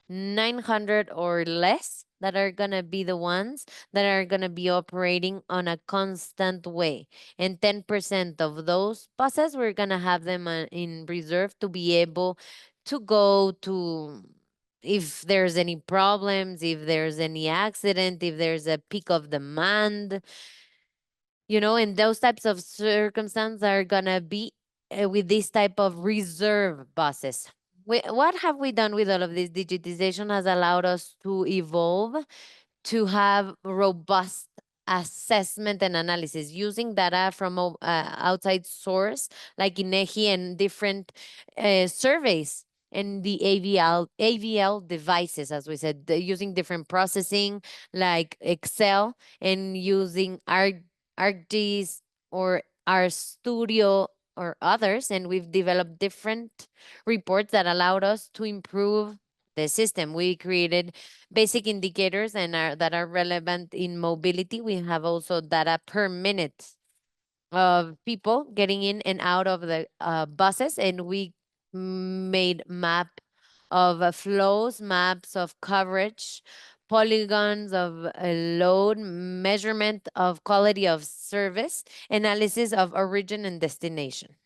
900 or less that are going to be the ones that are going to be operating on a constant way. And 10% of those buses, we're going to have them in reserve to be able to go to, if there's any problems, if there's any accident, if there's a peak of demand, and those types of circumstances are gonna be with this type of reserve buses. What have we done with all of this? Digitization has allowed us to evolve, to have robust assessment and analysis using data from outside source like INEGI and different surveys and the AVL devices, as we said, using different processing like Excel and using ArcGIS or our studio or others, and we've developed different reports that allowed us to improve the system. We created basic indicators that are relevant in mobility. We have also data per minute of people getting in and out of the buses, and we made map of flows, maps of coverage, polygons of load, measurement of quality of service, analysis of origin and destination.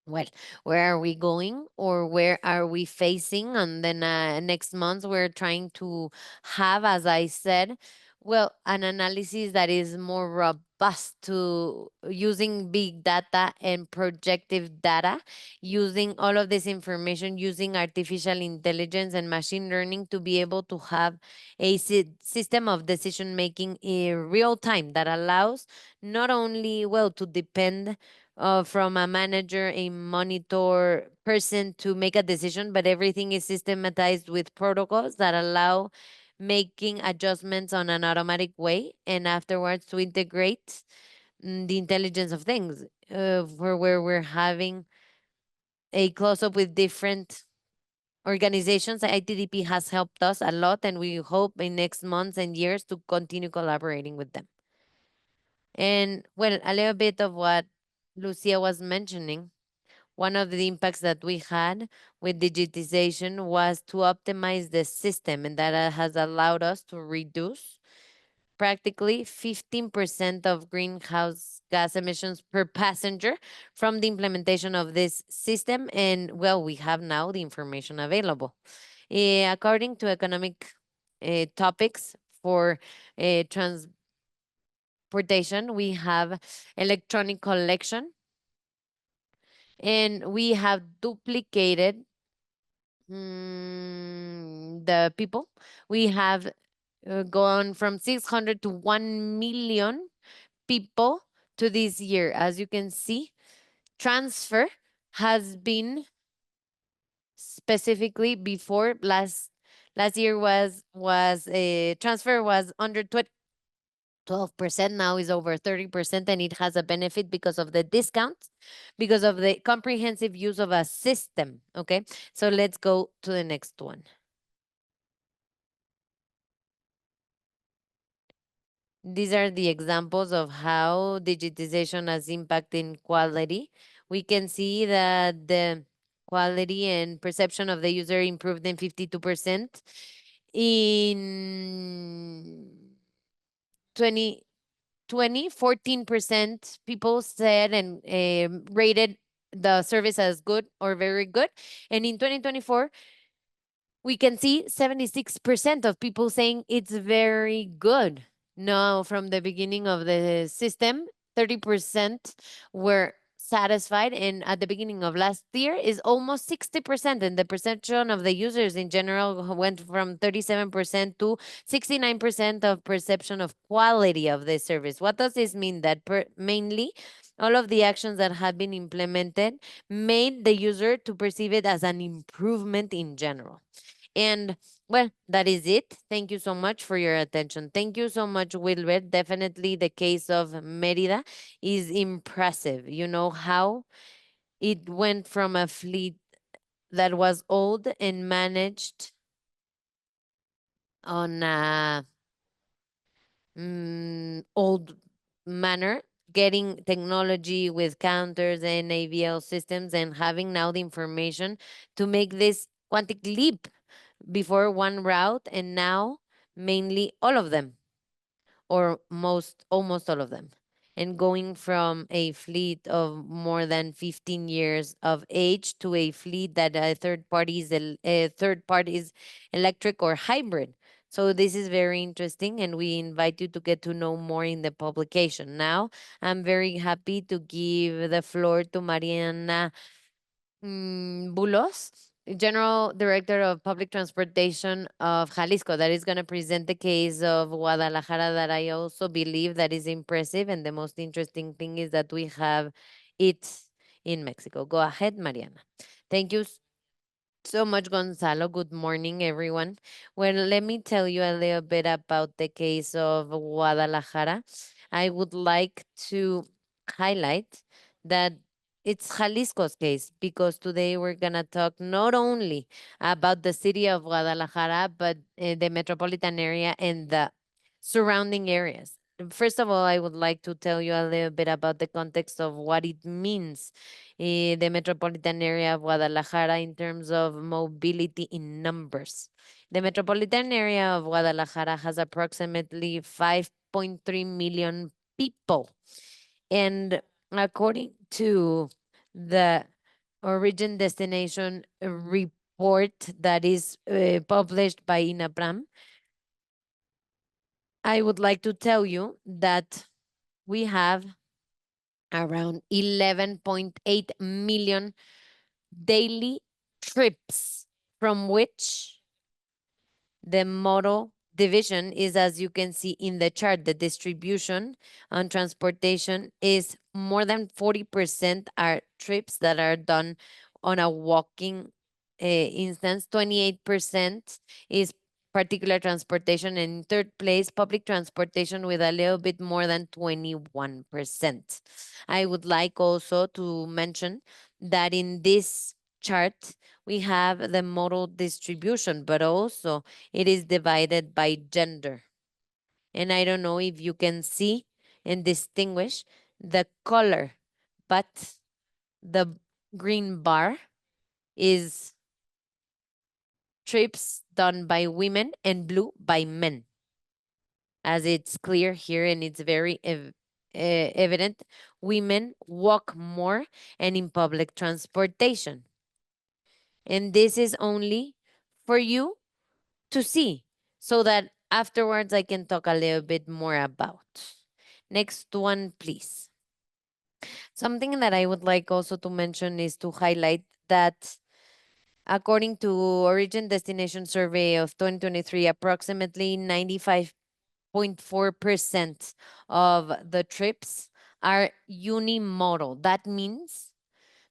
Well, where are we going, or where are we facing? And then next month, we're trying to have, as I said, well, an analysis that is more robust to using big data and projective data, using all of this information, using artificial intelligence and machine learning to be able to have a system of decision making in real time that allows not only, well, to depend from a manager, a monitor person to make a decision, but everything is systematized with protocols that allow making adjustments on an automatic way, and afterwards to integrate the intelligence of things, for where we're having a close up with different organizations. ITDP has helped us a lot, and we hope in next months and years to continue collaborating with them. And well, a little bit of what Lucia was mentioning. One of the impacts that we had with digitization was to optimize the system, and that has allowed us to reduce practically 15% of greenhouse gas emissions per passenger from the implementation of this system. And well, we have now the information available. According to economic topics for transportation, we have electronic collection, and we have duplicated the people. We have gone from 600 to 1 million people to this year. As you can see, transfer has been specifically before last year was a transfer was under 12%, now is over 30%, and it has a benefit because of the discounts, because of the comprehensive use of a system. Okay, so let's go to the next one. These are the examples of how digitization has impacted quality. We can see that the quality and perception of the user improved in 52%. In 2020, 14% people said and rated the service as good or very good. And in 2024, we can see 76% of people saying it's very good. No, from the beginning of the system, 30% were satisfied, and at the beginning of last year is almost 60%, and the perception of the users in general went from 37% to 69% of perception of quality of the service. What does this mean? That mainly all of the actions that had been implemented made the user to perceive it as an improvement in general. And well, that is it. Thank you so much for your attention. Thank you so much, Wilbert. Definitely the case of Merida is impressive. You know how it went from a fleet that was old and managed on a old manner, getting technology with counters and AVL systems, and having now the information to make this quantic leap before one route, and now mainly all of them, or almost all of them, and going from a fleet of more than 15 years of age to a fleet that third party is electric or hybrid. So this is very interesting, and we invite you to get to know more in the publication. Now I'm very happy to give the floor to Mariana Bulos, General Director of Public Transportation of Jalisco, that is going to present the case of Guadalajara, that I also believe that is impressive. And the most interesting thing is that we have it in Mexico. Go ahead, Mariana. Thank you so much, Gonzalo. Good morning, everyone. Well, let me tell you a little bit about the case of Guadalajara. I would like to highlight that it's Jalisco's case, because today we're going to talk not only about the city of Guadalajara, but the metropolitan area and the surrounding areas. First of all, I would like to tell you a little bit about the context of what it means, the metropolitan area of Guadalajara, in terms of mobility in numbers. The metropolitan area of Guadalajara has approximately 5.3 million people. And according to the origin destination report that is published by INAPRAM, I would like to tell you that we have around 11.8 million daily trips, from which the model division is, as you can see in the chart, the distribution on transportation is more than 40% are trips that are done on a walking instance. 28% is particular transportation, and in third place, public transportation with a little bit more than 21%. I would like also to mention that in this chart, we have the modal distribution, but also it is divided by gender. And I don't know if you can see and distinguish the color, but the green bar is trips done by women and blue by men. As it's clear here and it's very evident, women walk more and in public transportation. And this is only for you to see, so that afterwards I can talk a little bit more about. Next one, please. Something that I would like also to mention is to highlight that according to Origin Destination Survey of 2023, approximately 95.4% of the trips are unimodal. That means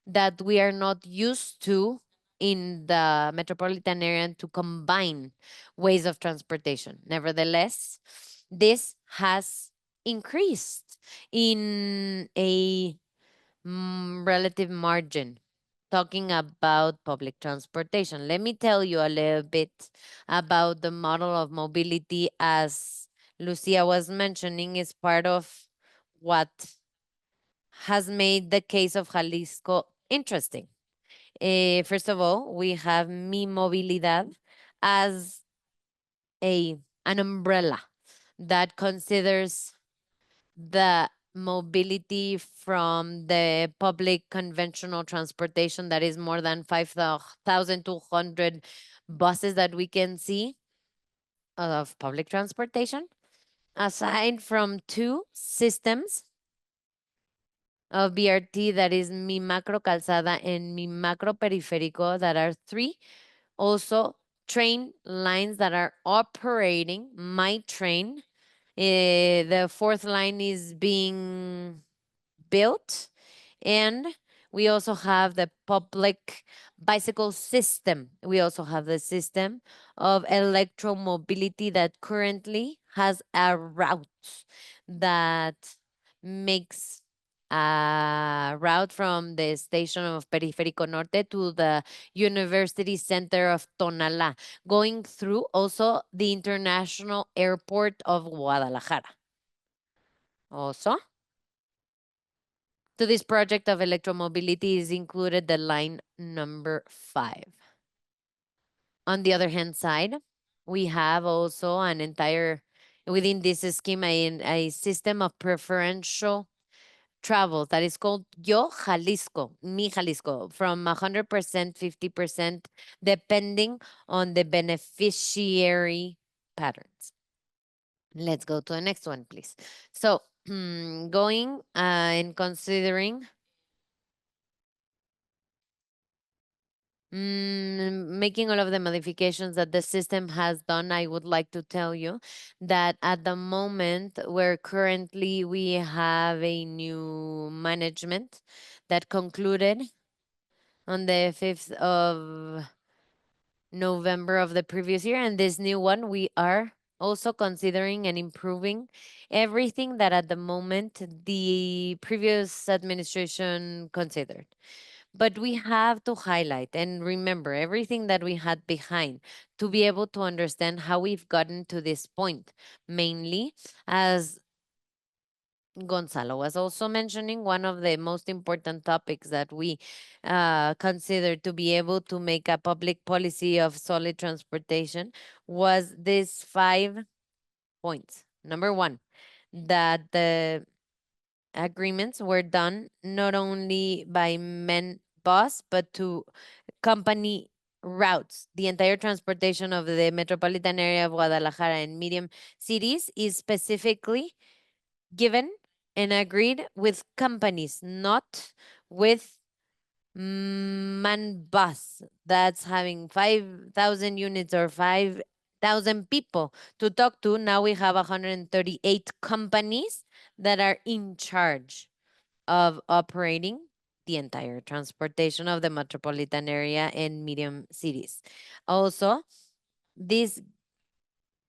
that we are not used to in the metropolitan area to combine ways of transportation. Nevertheless, this has increased in a relative margin. Talking about public transportation, let me tell you a little bit about the model of mobility, as Lucia was mentioning, is part of what has made the case of Jalisco interesting. First of all, we have Mi Movilidad as an umbrella that considers the mobility from the public conventional transportation, that is more than 5,200 buses that we can see of public transportation, aside from two systems of BRT, that is Mi Macro Calzada and Mi Macro Periférico, that are three. Also, train lines that are operating My Train. The fourth line is being built. And we also have the public bicycle system. We also have the system of electromobility that currently has a route that makes a route from the station of Periférico Norte to the University Center of Tonalá, going through also the International Airport of Guadalajara. Also, to this project of electromobility is included the line number 5. On the other hand side, we have also an entire, within this scheme, a system of preferential travel that is called Yo Jalisco, Mi Jalisco, from 100%, 50%, depending on the beneficiary patterns. Let's go to the next one, please. So, going and considering making all of the modifications that the system has done, I would like to tell you that at the moment where currently we have a new management that concluded on the 5th of November of the previous year, and this new one, we are also considering and improving everything that at the moment the previous administration considered. But we have to highlight and remember everything that we had behind to be able to understand how we've gotten to this point, mainly as Gonzalo was also mentioning, one of the most important topics that we consider to be able to make a public policy of solid transportation was these 5 points. Number one, that the agreements were done not only by men boss, but to company routes. The entire transportation of the metropolitan area of Guadalajara and medium cities is specifically given and agreed with companies, not with man bus that's having 5,000 units or 5,000 people to talk to. Now we have 138 companies that are in charge of operating the entire transportation of the metropolitan area and medium cities. Also, this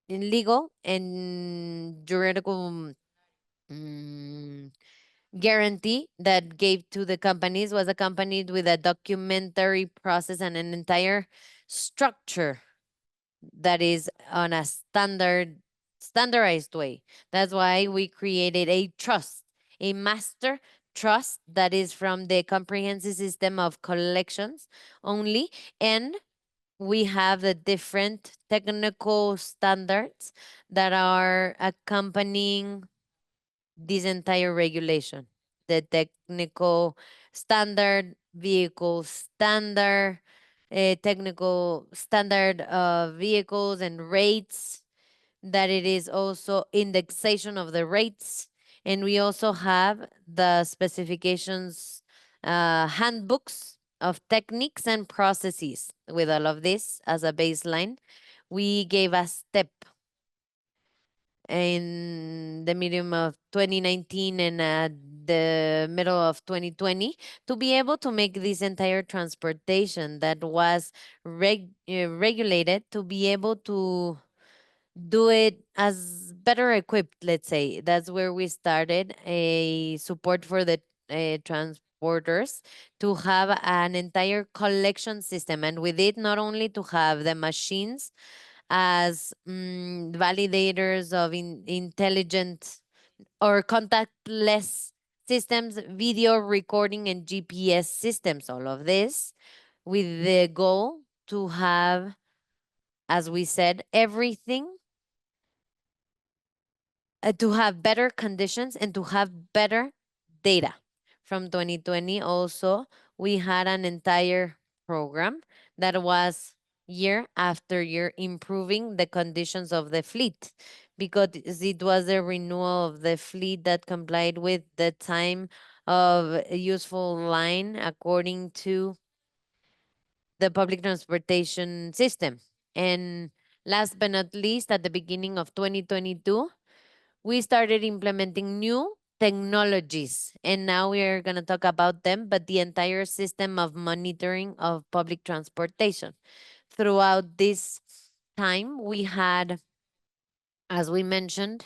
legal and juridical mm, guarantee that gave to the companies was accompanied with a documentary process and an entire structure that is on a standardized way. That's why we created a trust, a master trust that is from the comprehensive system of collections only, and we have the different technical standards that are accompanying this entire regulation. The technical standard, vehicle standard, technical standard of vehicles and rates, that it is also indexation of the rates. And we also have the specifications, handbooks of techniques and processes. With all of this as a baseline, we gave a step in the medium of 2019 and the middle of 2020 to be able to make this entire transportation that was regulated to be able to do it as better equipped, let's say. That's where we started a support for the transporters to have an entire collection system, and with it not only to have the machines as validators of intelligent or contactless systems, video recording, and GPS systems, all of this with the goal to have, as we said, everything, to have better conditions and to have better data. From 2020, also, we had an entire program that was year after year improving the conditions of the fleet, because it was the renewal of the fleet that complied with the time of useful line according to the public transportation system. And last but not least, at the beginning of 2022, we started implementing new technologies, and now we are going to talk about them, but the entire system of monitoring of public transportation. Throughout this time, we had, as we mentioned,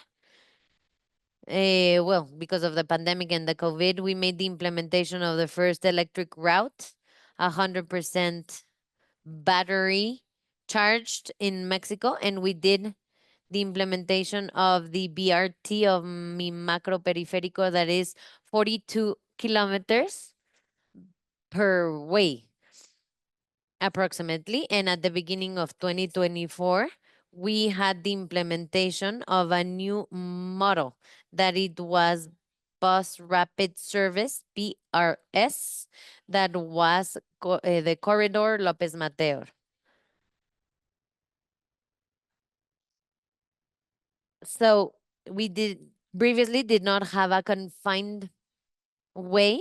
well, because of the pandemic and the COVID, we made the implementation of the first electric route, 100% battery charged in Mexico, and we did the implementation of the BRT of Mi Macro Periférico, that is 42 kilometers per way, approximately. And at the beginning of 2024, we had the implementation of a new model that it was Bus Rapid Service, BRS, that was the corridor Lopez Mateo. So we did previously did not have a confined way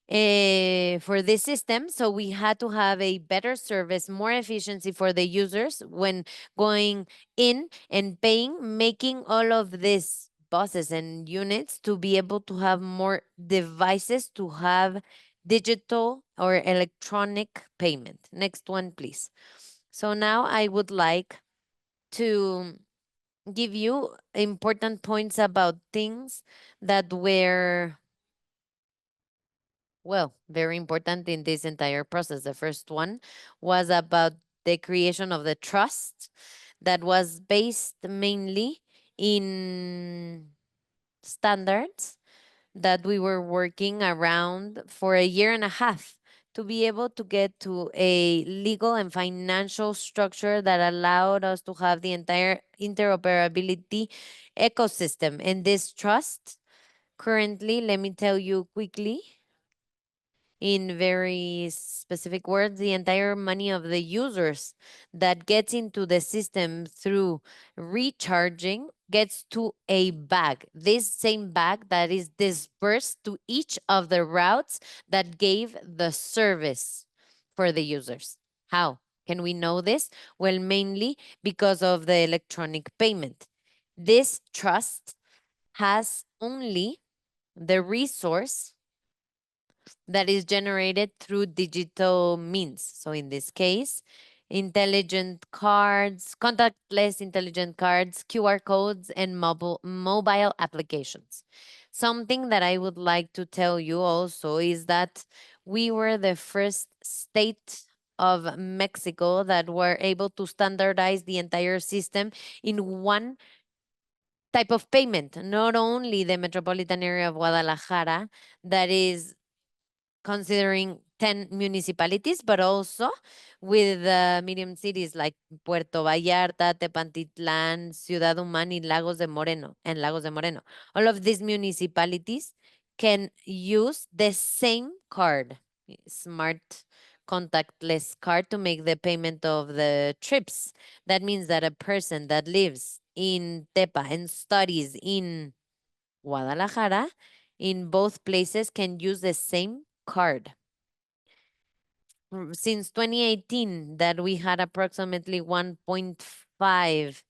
for this system. So we had to have a better service, more efficiency for the users when going in and paying, making all of these buses and units to be able to have more devices to have digital or electronic payment. Next one, please. So now I would like to give you important points about things that were, well, very important in this entire process. The first one was about the creation of the trust that was based mainly in standards that we were working around for a year and a half to be able to get to a legal and financial structure that allowed us to have the entire interoperability ecosystem. And this trust, currently, let me tell you quickly, in very specific words, the entire money of the users that gets into the system through recharging gets to a bag. This same bag that is dispersed to each of the routes that gave the service for the users. How can we know this? Well, mainly because of the electronic payment. This trust has only the resource that is generated through digital means. So in this case, intelligent cards, contactless intelligent cards, QR codes, and mobile applications. Something that I would like to tell you also is that we were the first state of Mexico that were able to standardize the entire system in one type of payment, not only the metropolitan area of Guadalajara, that is considering 10 municipalities, but also with medium cities like Puerto Vallarta, Tepantitlan, Ciudad Humana, y Lagos de Moreno, and Lagos de Moreno. All of these municipalities can use the same card, smart contactless card, to make the payment of the trips. That means that a person that lives in Tepa and studies in Guadalajara, in both places can use the same card. Since 2018, that we had approximately 1.5,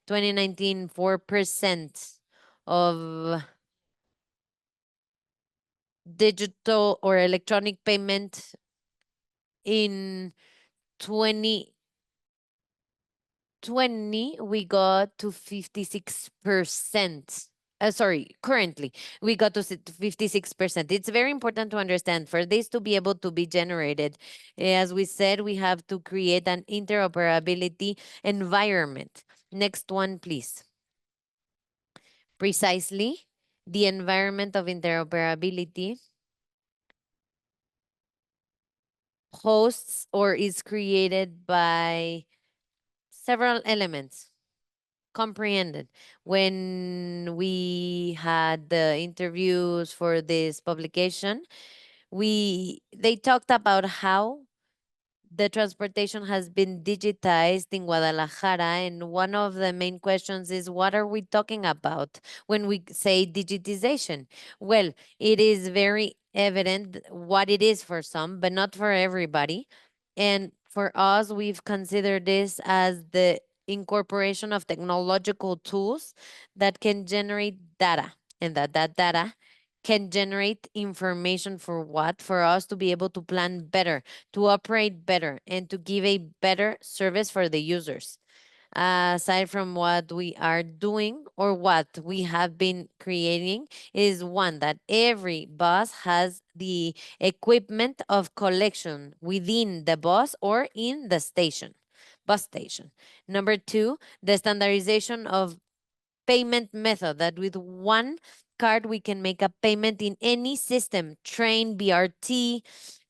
2019, 4% of digital or electronic payment. In 2020, we got to 56%. Sorry, currently we got to 56%. It's very important to understand for this to be able to be generated. As we said, we have to create an interoperability environment. Next one, please. Precisely, the environment of interoperability hosts or is created by several elements comprehended. When we had the interviews for this publication, they talked about how the transportation has been digitized in Guadalajara. And one of the main questions is, what are we talking about when we say digitization? Well, it is very evident what it is for some, but not for everybody. And for us, we've considered this as the incorporation of technological tools that can generate data, and that data can generate information for what? For us to be able to plan better, to operate better, and to give a better service for the users. Aside from what we are doing or what we have been creating, is one that every bus has the equipment of collection within the bus or in the station, bus station. Number two, the standardization of payment method, that with one card we can make a payment in any system, train, BRT,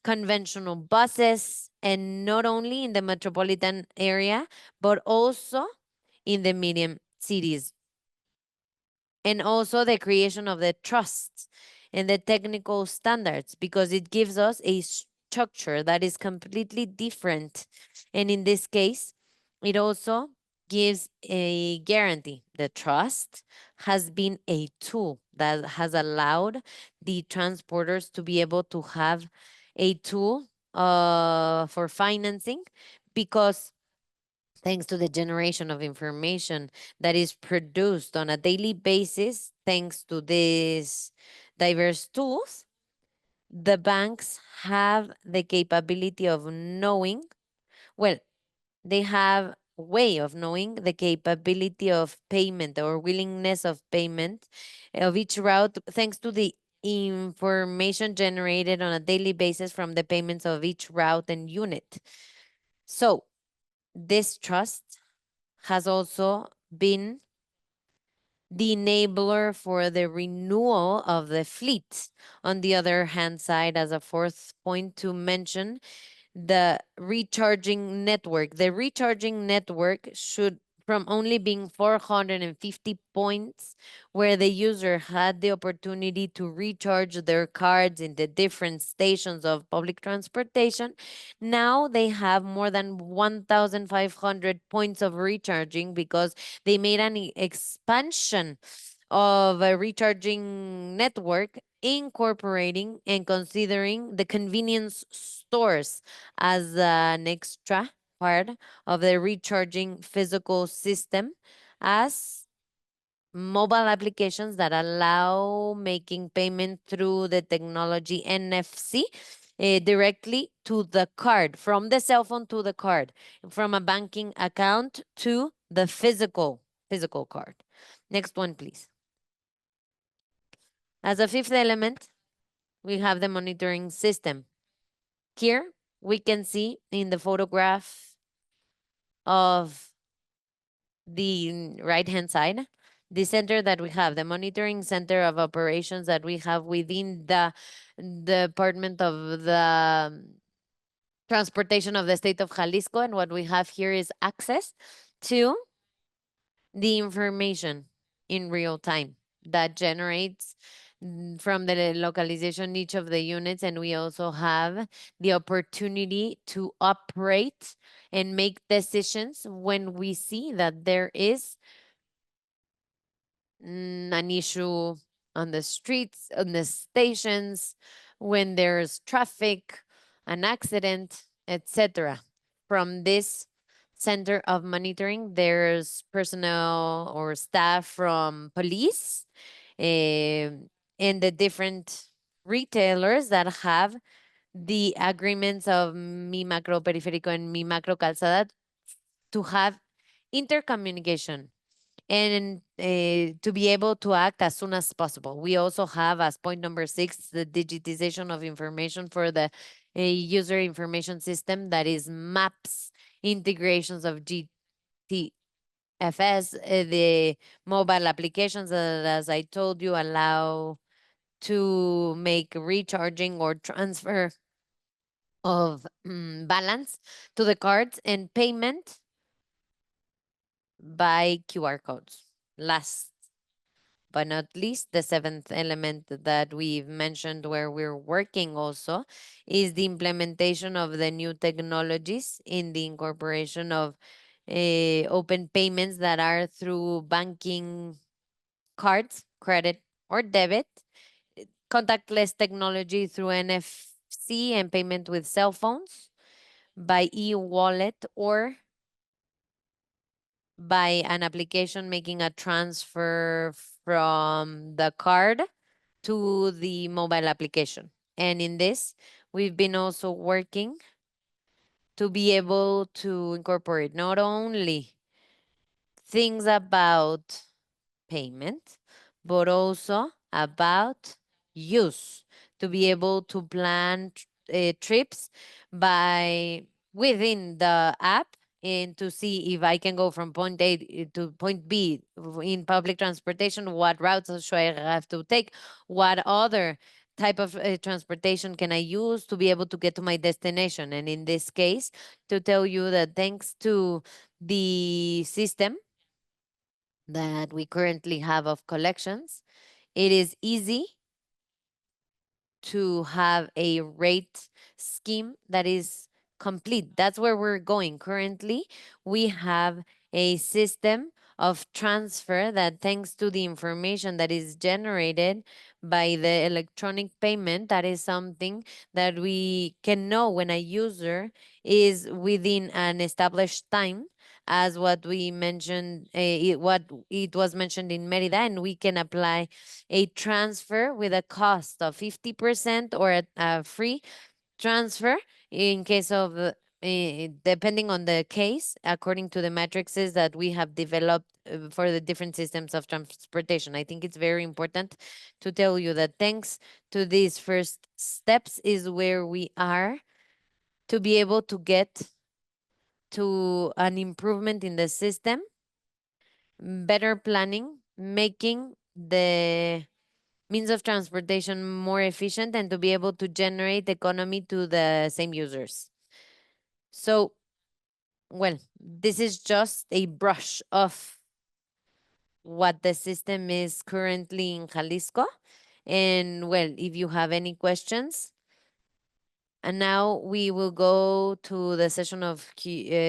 conventional buses, and not only in the metropolitan area, but also in the medium cities. And also the creation of the trusts and the technical standards, because it gives us a structure that is completely different. And in this case, it also gives a guarantee. The trust has been a tool that has allowed the transporters to be able to have a tool for financing, because thanks to the generation of information that is produced on a daily basis, thanks to these diverse tools, the banks have the capability of knowing, well, they have way of knowing the capability of payment or willingness of payment of each route thanks to the information generated on a daily basis from the payments of each route and unit. So, this trust has also been the enabler for the renewal of the fleet. On the other hand side, as a fourth point to mention, the recharging network. The recharging network should from only being 450 points where the user had the opportunity to recharge their cards in the different stations of public transportation. Now they have more than 1,500 points of recharging because they made an expansion of a recharging network, incorporating and considering the convenience stores as an extra part of the recharging physical system as mobile applications that allow making payment through the technology NFC directly to the card, from the cell phone to the card, from a banking account to the physical card. Next one, please. As a fifth element, we have the monitoring system. Here, we can see in the photograph of the right-hand side, the center that we have, the monitoring center of operations that we have within the Department of the Transportation of the state of Jalisco. And what we have here is access to the information in real time that generates from the localization each of the units, and we also have the opportunity to operate and make decisions when we see that there is an issue on the streets, on the stations, when there's traffic, an accident, etc. From this center of monitoring, there's personnel or staff from police and the different retailers that have the agreements of Mi Macro Periférico and Mi Macro Calzada to have intercommunication and to be able to act as soon as possible. We also have, as point number 6, the digitization of information for the user information system, that is maps, integrations of GTFS, the mobile applications that, as I told you, allow to make recharging or transfer of balance to the cards and payment by QR codes. Last but not least, the seventh element that we've mentioned where we're working also is the implementation of the new technologies in the incorporation of open payments that are through banking cards, credit or debit, contactless technology through NFC and payment with cell phones, by e-wallet, or by an application making a transfer from the card to the mobile application. And in this, we've been also working to be able to incorporate not only things about payment, but also about use, to be able to plan trips by within the app and to see if I can go from point A to point B in public transportation, what routes should I have to take, what other type of transportation can I use to be able to get to my destination. And in this case, to tell you that thanks to the system that we currently have of collections, it is easy to have a rate scheme that is complete. That's where we're going. Currently, we have a system of transfer that, thanks to the information that is generated by the electronic payment, that is something that we can know when a user is within an established time, as what we mentioned, what it was mentioned in Merida, and we can apply a transfer with a cost of 50% or a free transfer in case of depending on the case, according to the matrices that we have developed for the different systems of transportation. I think it's very important to tell you that thanks to these first steps is where we are to be able to get to an improvement in the system, better planning, making the means of transportation more efficient, and to be able to generate economy to the same users. So, well, this is just a brush of what the system is currently in Jalisco. And well, if you have any questions, and now we will go to the session of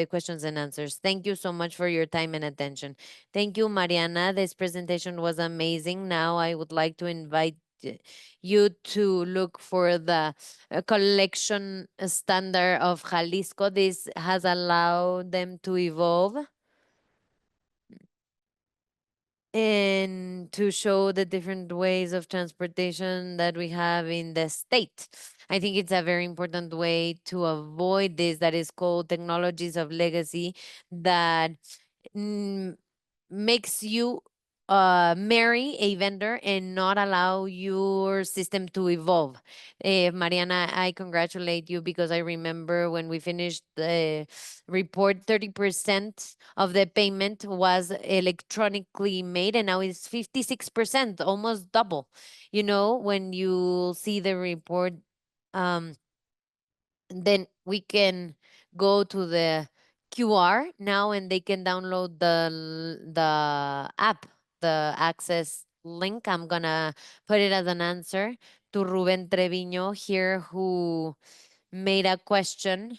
questions and answers. Thank you so much for your time and attention. Thank you, Mariana. This presentation was amazing. Now I would like to invite you to look for the collection standard of Jalisco. This has allowed them to evolve and to show the different ways of transportation that we have in the state. I think it's a very important way to avoid this that is called technologies of legacy that mm, makes you marry a vendor and not allow your system to evolve. Mariana, I congratulate you because I remember when we finished the report, 30% of the payment was electronically made, and now it's 56%, almost double. You know, when you see the report, um, then we can go to the QR now and they can download the app, the access link. I'm gonna put it as an answer to Ruben Treviño here, who made a question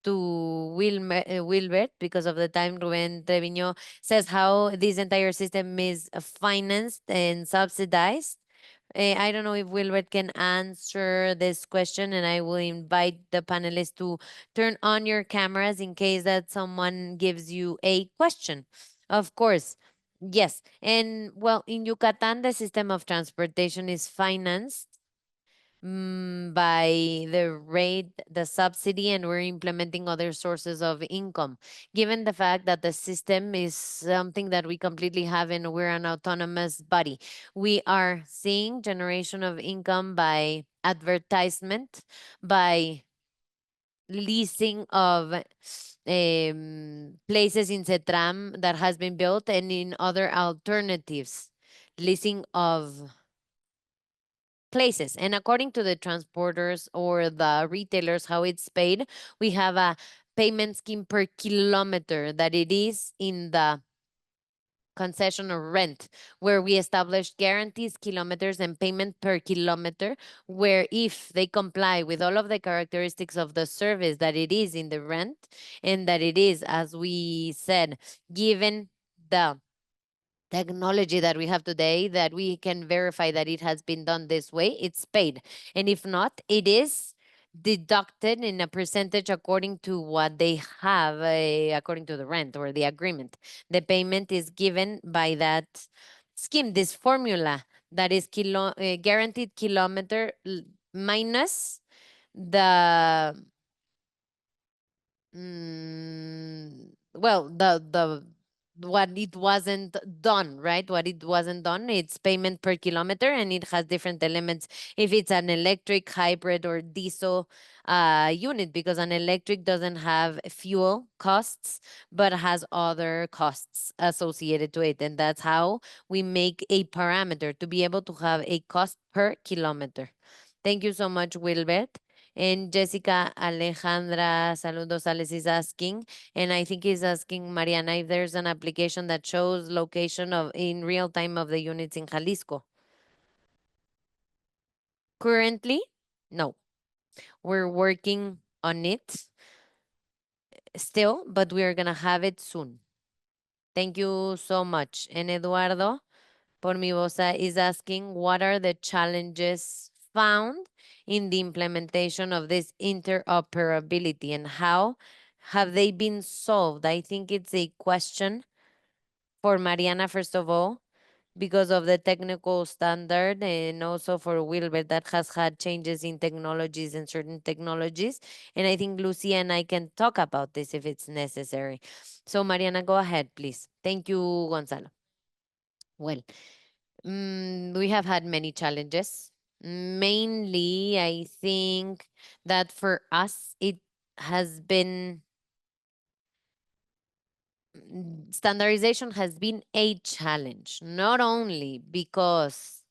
to Wilbert. Because of the time, Ruben Treviño says how this entire system is financed and subsidized. I don't know if Wilbert can answer this question, and I will invite the panelists to turn on your cameras in case that someone gives you a question. Of course, yes. And well, in Yucatan, the system of transportation is financed by the rate, the subsidy, and we're implementing other sources of income. Given the fact that the system is something that we completely have and we're an autonomous body, we are seeing generation of income by advertisement, by leasing of places in Cetram that has been built, and in other alternatives, leasing of places. And according to the transporters or the retailers, how it's paid, we have a payment scheme per kilometer that it is in the concession or rent, where we establish guarantees kilometers and payment per kilometer, where if they comply with all of the characteristics of the service that it is in the rent, and that it is, as we said, given the technology that we have today, that we can verify that it has been done this way, it's paid. And if not, it is deducted in a percentage according to what they have, according to the rent or the agreement. The payment is given by that scheme, this formula that is guaranteed kilometer minus the well, the what it wasn't done, right? What it wasn't done, it's payment per kilometer, and it has different elements if it's an electric, hybrid, or diesel unit, because an electric doesn't have fuel costs but has other costs associated to it, and that's how we make a parameter to be able to have a cost per kilometer. Thank you so much, Wilbert. And Jessica Alejandra Saludos Sales is asking, and I think he's asking Mariana if there's an application that shows location of in real time of the units in Jalisco. Currently, no. We're working on it still, but we are gonna have it soon. Thank you so much. And Eduardo Por Mi Vosa is asking, what are the challenges found in the implementation of this interoperability, and how have they been solved? I think it's a question for Mariana, first of all, because of the technical standard, and also for Wilber that has had changes in technologies and certain technologies. And I think Lucia and I can talk about this if it's necessary. So, Mariana, go ahead, please. Thank you, Gonzalo. Well, we have had many challenges. Mainly, I think that for us, it has been standardization has been a challenge, not only because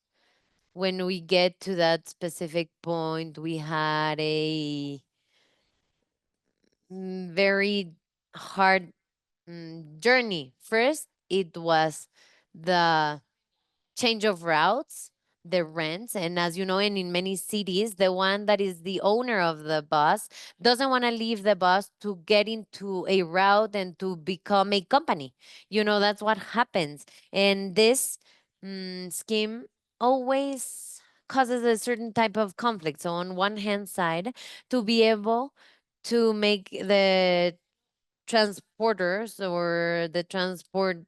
when we get to that specific point, we had a very hard journey. First, it was the change of routes, the rents. And as you know, and in many cities, the one that is the owner of the bus doesn't want to leave the bus to get into a route and to become a company. That's what happens. And this scheme always causes a certain type of conflict. So, on one hand side, to be able to make the transporters or the transport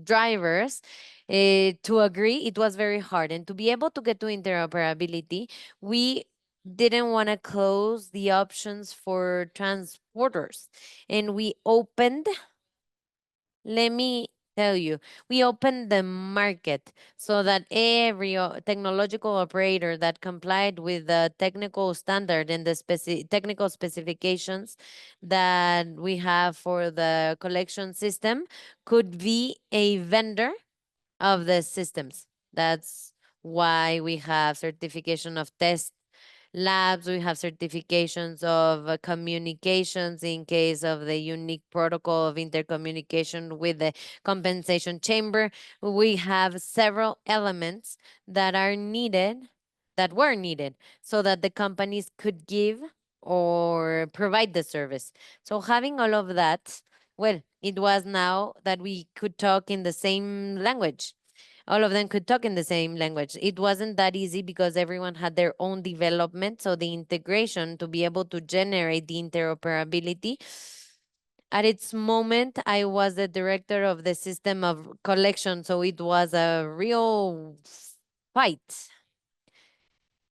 drivers to agree, it was very hard. And to be able to get to interoperability, we didn't want to close the options for transporters. And we opened, let me tell you, we opened the market so that every technological operator that complied with the technical standard and the technical specifications that we have for the collection system could be a vendor of the systems. That's why we have certification of test labs, we have certifications of communications in case of the unique protocol of intercommunication with the compensation chamber. We have several elements that are needed, that were needed, so that the companies could give or provide the service. So, having all of that, well, it was now that we could talk in the same language, all of them could talk in the same language. It wasn't that easy because everyone had their own development. So the integration to be able to generate the interoperability. At its moment, I was the director of the system of collection. So it was a real fight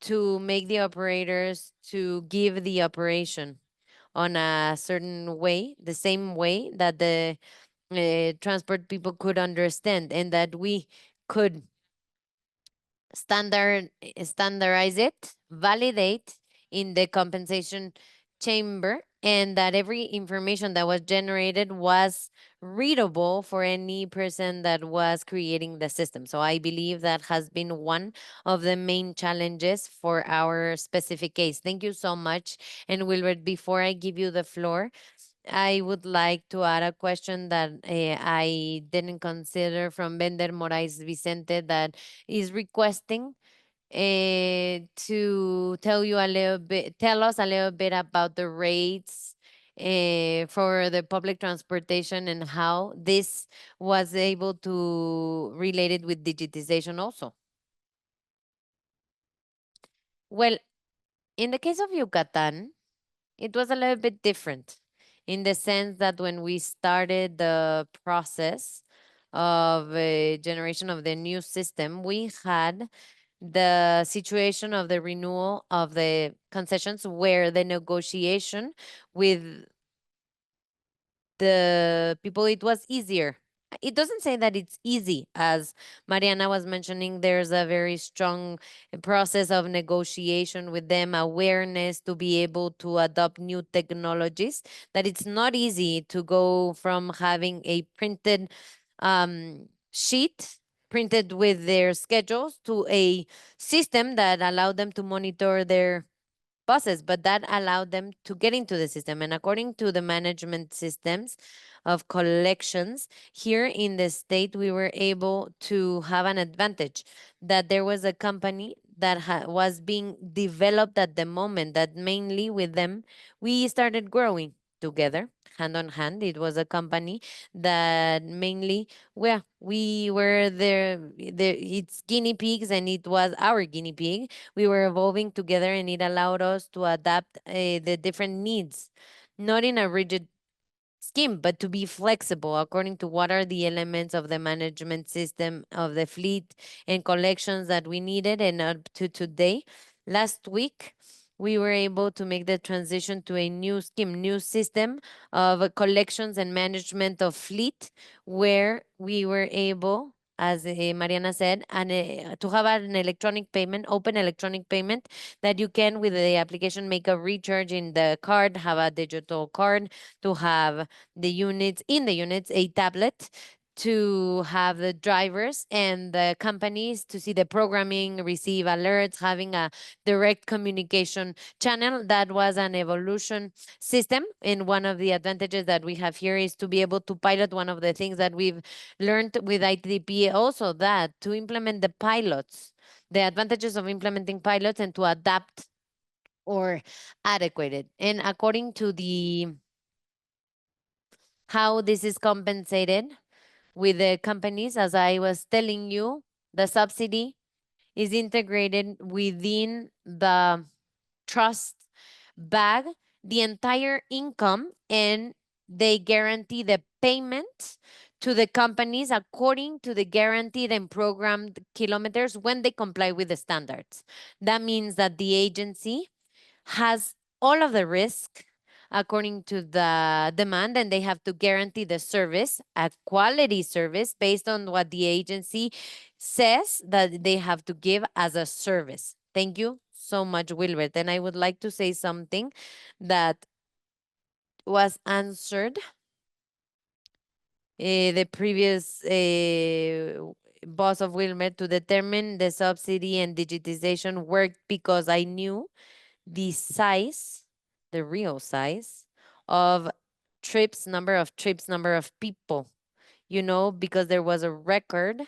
to make the operators to give the operation on a certain way, the same way that the transport people could understand, and that we could standardize it, validate in the compensation chamber, and that every information that was generated was readable for any person that was creating the system. So I believe that has been one of the main challenges for our specific case. Thank you so much. And Wilbert, before I give you the floor, I would like to add a question that I didn't consider from Bender Moraes Vicente, that is requesting to tell us a little bit about the rates for the public transportation and how this was able to relate it with digitization also. Well, in the case of Yucatan, it was a little bit different in the sense that when we started the process of generation of the new system, we had the situation of the renewal of the concessions where the negotiation with the people, it was easier. It doesn't say that it's easy. As Mariana was mentioning, there's a very strong process of negotiation with them, awareness to be able to adopt new technologies, that it's not easy to go from having a printed sheet printed with their schedules to a system that allowed them to monitor their buses, but that allowed them to get into the system. And according to the management systems of collections here in the state, we were able to have an advantage that there was a company that was being developed at the moment, that mainly with them we started growing together hand on hand. It was a company that mainly, well, we were its guinea pigs, and it was our guinea pig. We were evolving together, and it allowed us to adapt the different needs, not in a rigid scheme, but to be flexible according to what are the elements of the management system of the fleet and collections that we needed. And up to today, last week, we were able to make the transition to a new scheme, new system of collections and management of fleet, where we were able, as Mariana said, to have an electronic payment, open electronic payment, that you can, with the application, make a recharge in the card, have a digital card, to have the units, in the units, a tablet, to have the drivers and the companies to see the programming, receive alerts, having a direct communication channel. That was an evolution system. And one of the advantages that we have here is to be able to pilot one of the things that we've learned with ITDP, also that to implement the pilots, the advantages of implementing pilots, and to adapt or adequate it. And according to the how this is compensated with the companies, as I was telling you, the subsidy is integrated within the trust bag, the entire income, and they guarantee the payment to the companies according to the guaranteed and programmed kilometers when they comply with the standards. That means that the agency has all of the risk according to the demand, and they have to guarantee the service, a quality service based on what the agency says that they have to give as a service. Thank you so much, Wilbert. And I would like to say something that was answered. The previous boss of Wilmer, to determine the subsidy and digitization worked because I knew the size, the real size of trips, number of people, because there was a record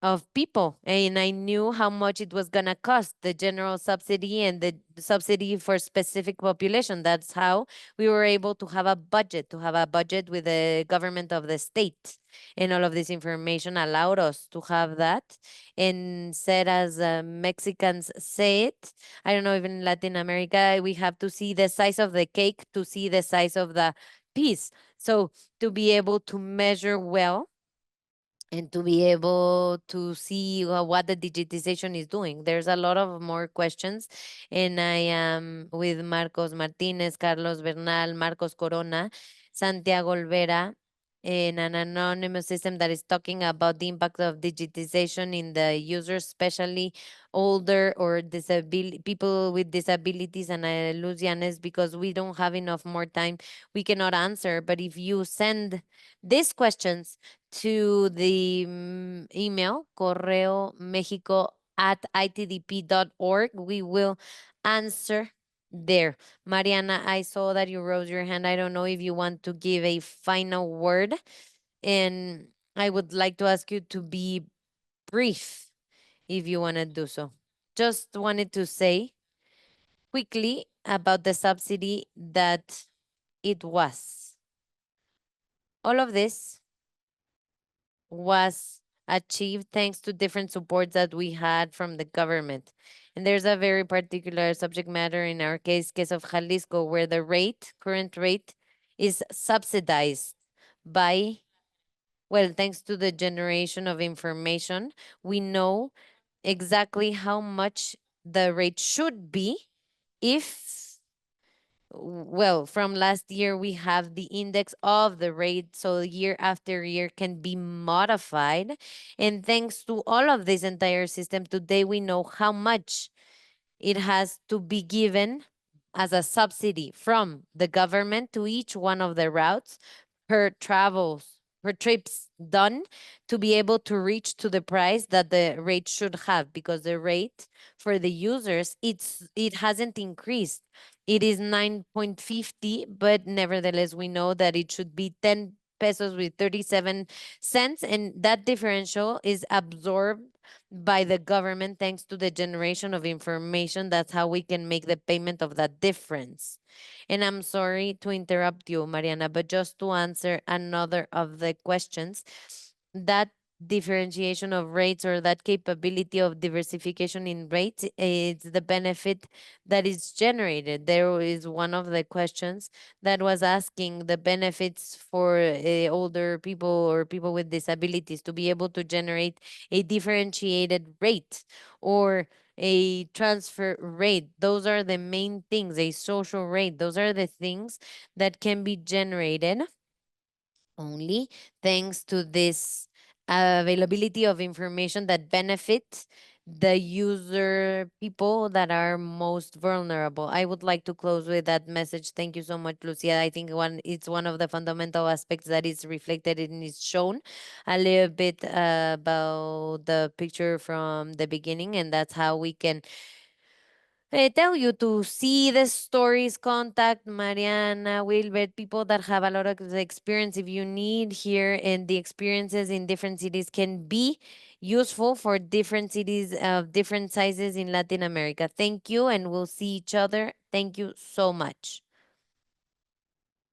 of people, and I knew how much it was going to cost, the general subsidy and the subsidy for specific population. That's how we were able to have a budget, with the government of the state. And all of this information allowed us to have that. And said, as Mexicans say it, I don't know, even in Latin America, we have to see the size of the cake to see the size of the piece. So to be able to measure well and to be able to see what the digitization is doing. There's a lot of more questions, and I am with Marcos Martinez, Carlos Bernal, Marcos Corona, Santiago Olvera, in an anonymous system that is talking about the impact of digitization in the users, especially older or people with disabilities. And I lose Yanes because we don't have enough more time. We cannot answer, but if you send these questions to the email correo mexico at itdp.org, we will answer there. Mariana, I saw that you rose your hand. I don't know if you want to give a final word, and I would like to ask you to be brief if you want to do so. Just wanted to say quickly about the subsidy that it was. All of this was achieved thanks to different supports that we had from the government. And there's a very particular subject matter in our case of Jalisco, where the current rate, is subsidized by, well, thanks to the generation of information, we know exactly how much the rate should be if, well, from last year, we have the index of the rate, so year after year can be modified. And thanks to all of this entire system, today we know how much it has to be given as a subsidy from the government to each one of the routes per trips done, to be able to reach to the price that the rate should have, because the rate for the users, it hasn't increased. It is 9.50, but nevertheless we know that it should be 10 pesos with 37 cents, and that differential is absorbed by the government thanks to the generation of information. That's how we can make the payment of that difference. And I'm sorry to interrupt you, Mariana, but just to answer another of the questions, that differentiation of rates or that capability of diversification in rates, it's the benefit that is generated. There is one of the questions that was asking the benefits for older people or people with disabilities to be able to generate a differentiated rate or a transfer rate. Those are the main things, a social rate. Those are the things that can be generated only thanks to this availability of information that benefits the user people that are most vulnerable. I would like to close with that message. Thank you so much, Lucia. I think it's one of the fundamental aspects that is reflected and is shown a little bit about the picture from the beginning, and that's how we can tell you to see the stories, contact Mariana, Wilbert, people that have a lot of experience if you need here, and the experiences in different cities can be useful for different cities of different sizes in Latin America. Thank you, and we'll see each other. Thank you so much.